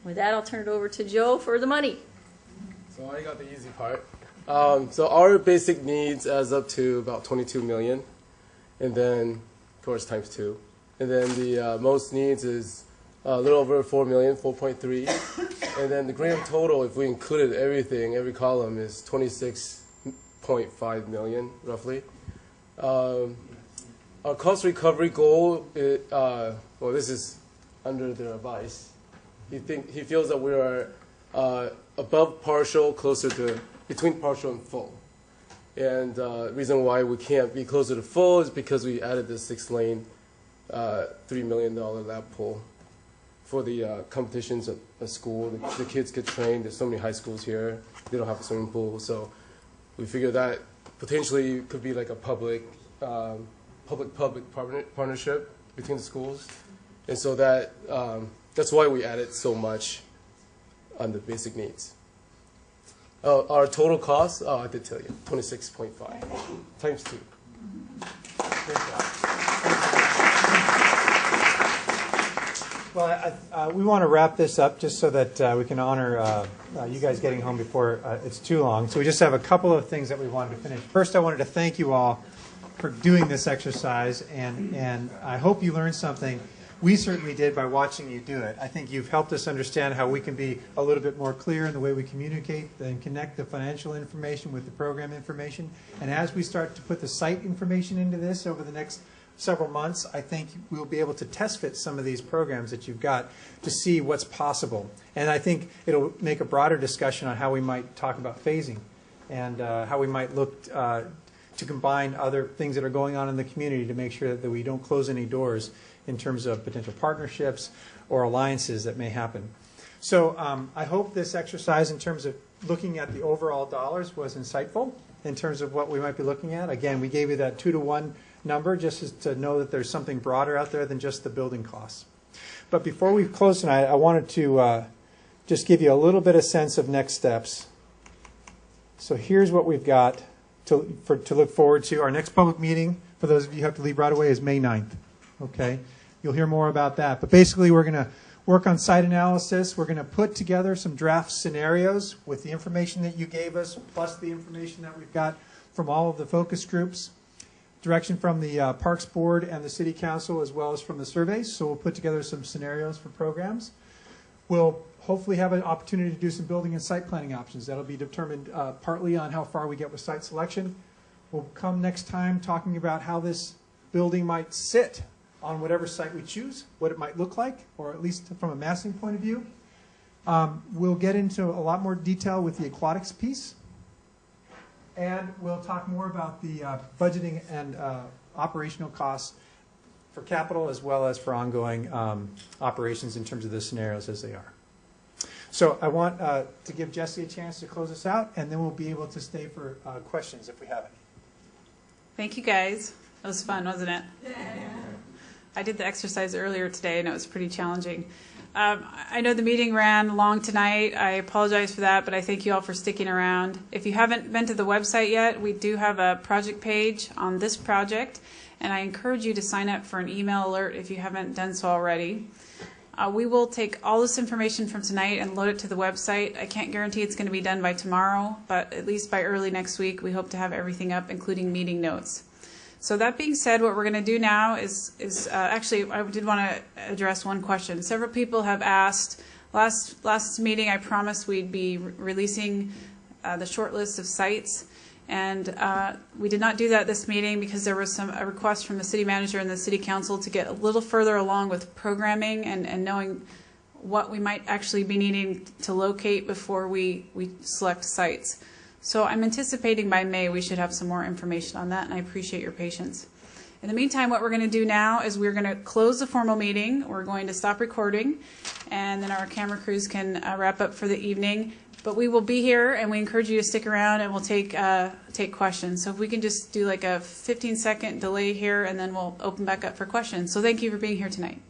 With that, I'll turn it over to Joe for the money. So I got the easy part. So our basic needs adds up to about 22 million, and then of course times 2. And then the most needs is a little over 4 million, 4.3. And then the grand total, if we included everything, every column, is 26.5 million, roughly. Our cost recovery goal, well, this is under the advice. He feels that we are above partial, closer to between partial and full. And the reason why we can't be closer to full is because we added this 6-lane, $3 million lap pool for the competitions at school. The kids get trained. There's so many high schools here. They don't have a swimming pool. So we figure that potentially could be like a public-public partnership between the schools. And so that's why we added so much on the basic needs. Our total cost, I did tell you, 26.5 times 2. Well, we want to wrap this up just so that we can honor you guys getting home before it's too long. So we just have a couple of things that we wanted to finish. First, I wanted to thank you all for doing this exercise, and I hope you learned something. We certainly did by watching you do it. I think you've helped us understand how we can be a little bit more clear in the way we communicate and connect the financial information with the program information. And as we start to put the site information into this over the next several months, I think we'll be able to test fit some of these programs that you've got to see what's possible. And I think it'll make a broader discussion on how we might talk about phasing and how we might look to combine other things that are going on in the community to make sure that we don't close any doors in terms of potential partnerships or alliances that may happen. So I hope this exercise in terms of looking at the overall dollars was insightful in terms of what we might be looking at. Again, we gave you that 2-to-1 number just as to know that there's something broader out there than just the building costs. But before we close tonight, I wanted to just give you a little bit of sense of next steps. So here's what we've got to look forward to. Our next public meeting, for those of you who have to leave right away, is May 9th. Okay? You'll hear more about that. But basically, we're going to work on site analysis. We're going to put together some draft scenarios with the information that you gave us, plus the information that we've got from all of the focus groups, direction from the Parks Board and the City Council, as well as from the surveys. So we'll put together some scenarios for programs. We'll hopefully have an opportunity to do some building and site planning options. That'll be determined partly on how far we get with site selection. We'll come next time talking about how this building might sit on whatever site we choose, what it might look like, or at least from a massing point of view. We'll get into a lot more detail with the aquatics piece. And we'll talk more about the budgeting and operational costs for capital as well as for ongoing operations in terms of the scenarios as they are. So I want to give Jesse a chance to close us out, and then we'll be able to stay for questions if we have any. Thank you, guys. It was fun, wasn't it? I did the exercise earlier today, and it was pretty challenging. I know the meeting ran long tonight. I apologize for that, but I thank you all for sticking around. If you haven't been to the website yet, we do have a project page on this project, and I encourage you to sign up for an email alert if you haven't done so already. We will take all this information from tonight and load it to the website. I can't guarantee it's going to be done by tomorrow, but at least by early next week, we hope to have everything up, including meeting notes. So that being said, what we're going to do now is actually, I did want to address one question. Several people have asked, last meeting I promised we'd be releasing the short list of sites, and we did not do that this meeting because there was a request from the city manager and the city council to get a little further along with programming and knowing what we might actually be needing to locate before we select sites. So I'm anticipating by May we should have some more information on that, and I appreciate your patience. In the meantime, what we're going to do now is we're going to close the formal meeting. We're going to stop recording, and then our camera crews can wrap up for the evening. But we will be here, and we encourage you to stick around, and we'll take questions. So if we can just do like a 15-second delay here, and then we'll open back up for questions. So thank you for being here tonight.